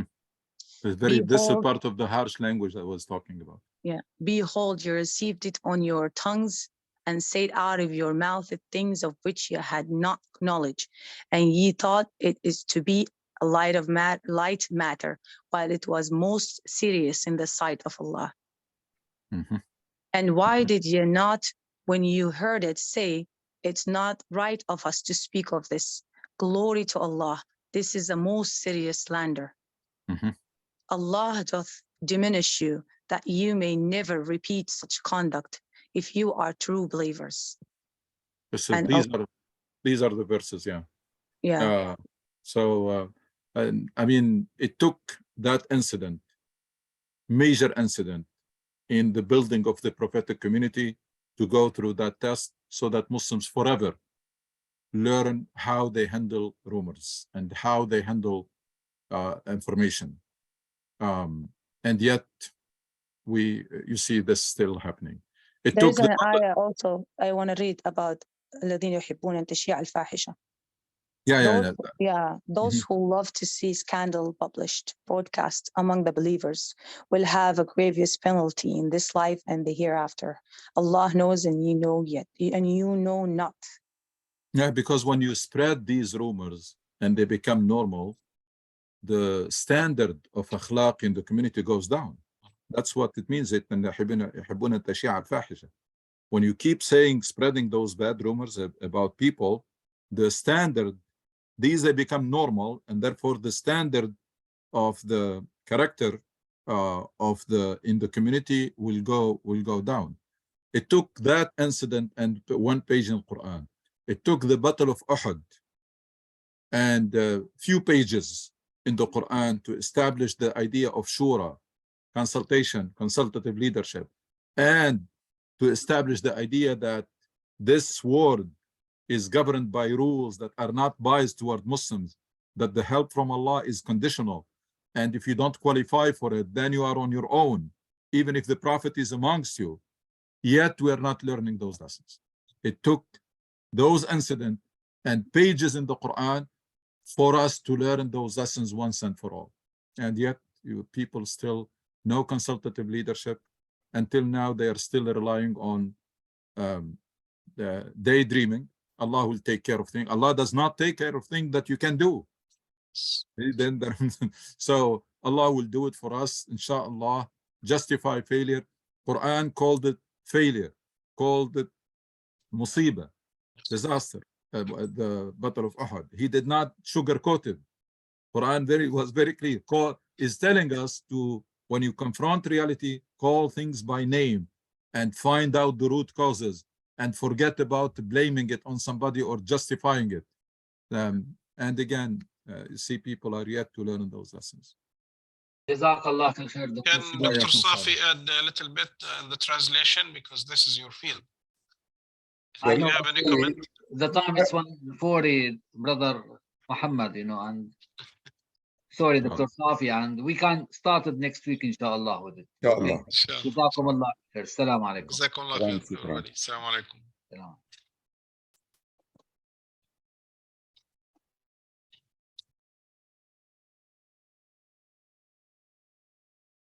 is Behold- part of the harsh language I was talking about. Yeah. Behold, you received it on your tongues and said out of your mouth the things of which you had not knowledge, and ye thought it is to be a light matter, while it was most serious in the sight of Allah. Mhm. And why did ye not, when you heard it, say, it's not right of us to speak of this? Glory to Allah. This is a most serious slander. Mhm. Allah doth diminish you, that you may never repeat such conduct if you are true believers. And These are the verses, yeah. Yeah. And I mean, it took that incident, major incident, in the building of the prophetic community to go through that test, so that Muslims forever learn how they handle rumors and how they handle information. And yet, you see this still happening. It There's took an ayah also I want to read about الذين يحبون تشييع الفاحشة. Those who love to see scandal published, broadcast among the believers, will have a grievous penalty in this life and the hereafter. Allah knows and you know yet, and you know not. Yeah, because when you spread these rumors and they become normal, the standard of akhlaq in the community goes down. That's what it means. When you keep spreading those bad rumors about people, the standard, they become normal, and therefore the standard of the character in the community will go down. It took that incident and 1 page in the Quran. It took the Battle of Uhud and a few pages in the Quran to establish the idea of shura, consultative leadership, and to establish the idea that this world is governed by rules that are not biased toward Muslims, that the help from Allah is conditional, and if you don't qualify for it, then you are on your own, even if the Prophet is amongst you. Yet we are not learning those lessons. It took those incidents and pages in the Quran for us to learn those lessons once and for all. And yet people still no consultative leadership. Until now, they are still relying on the daydreaming. Allah will take care of things. Allah does not take care of things that you can do. So Allah will do it for us, inshallah. Justify failure. Quran called it failure, called it musibah, disaster, the Battle of Uhud. He did not sugarcoat it. Quran was very clear. Is telling us to, when you confront reality, call things by name and find out the root causes and forget about blaming it on somebody or justifying it. And again, you see, people are yet to learn those lessons. Jazakallah khair. Can Dr. Safi add a little bit in the translation, because this is your field? I Do you know, have any comment? the time is 1:40, brother Muhammad, and sorry, Dr. Safi, and we can start it next week, inshallah, with it. Ya Allah. Inshallah. Jazakumullah khair. Assalamu alaikum. Jazakumullah khair, everybody. Assalamu alaikum. Salam.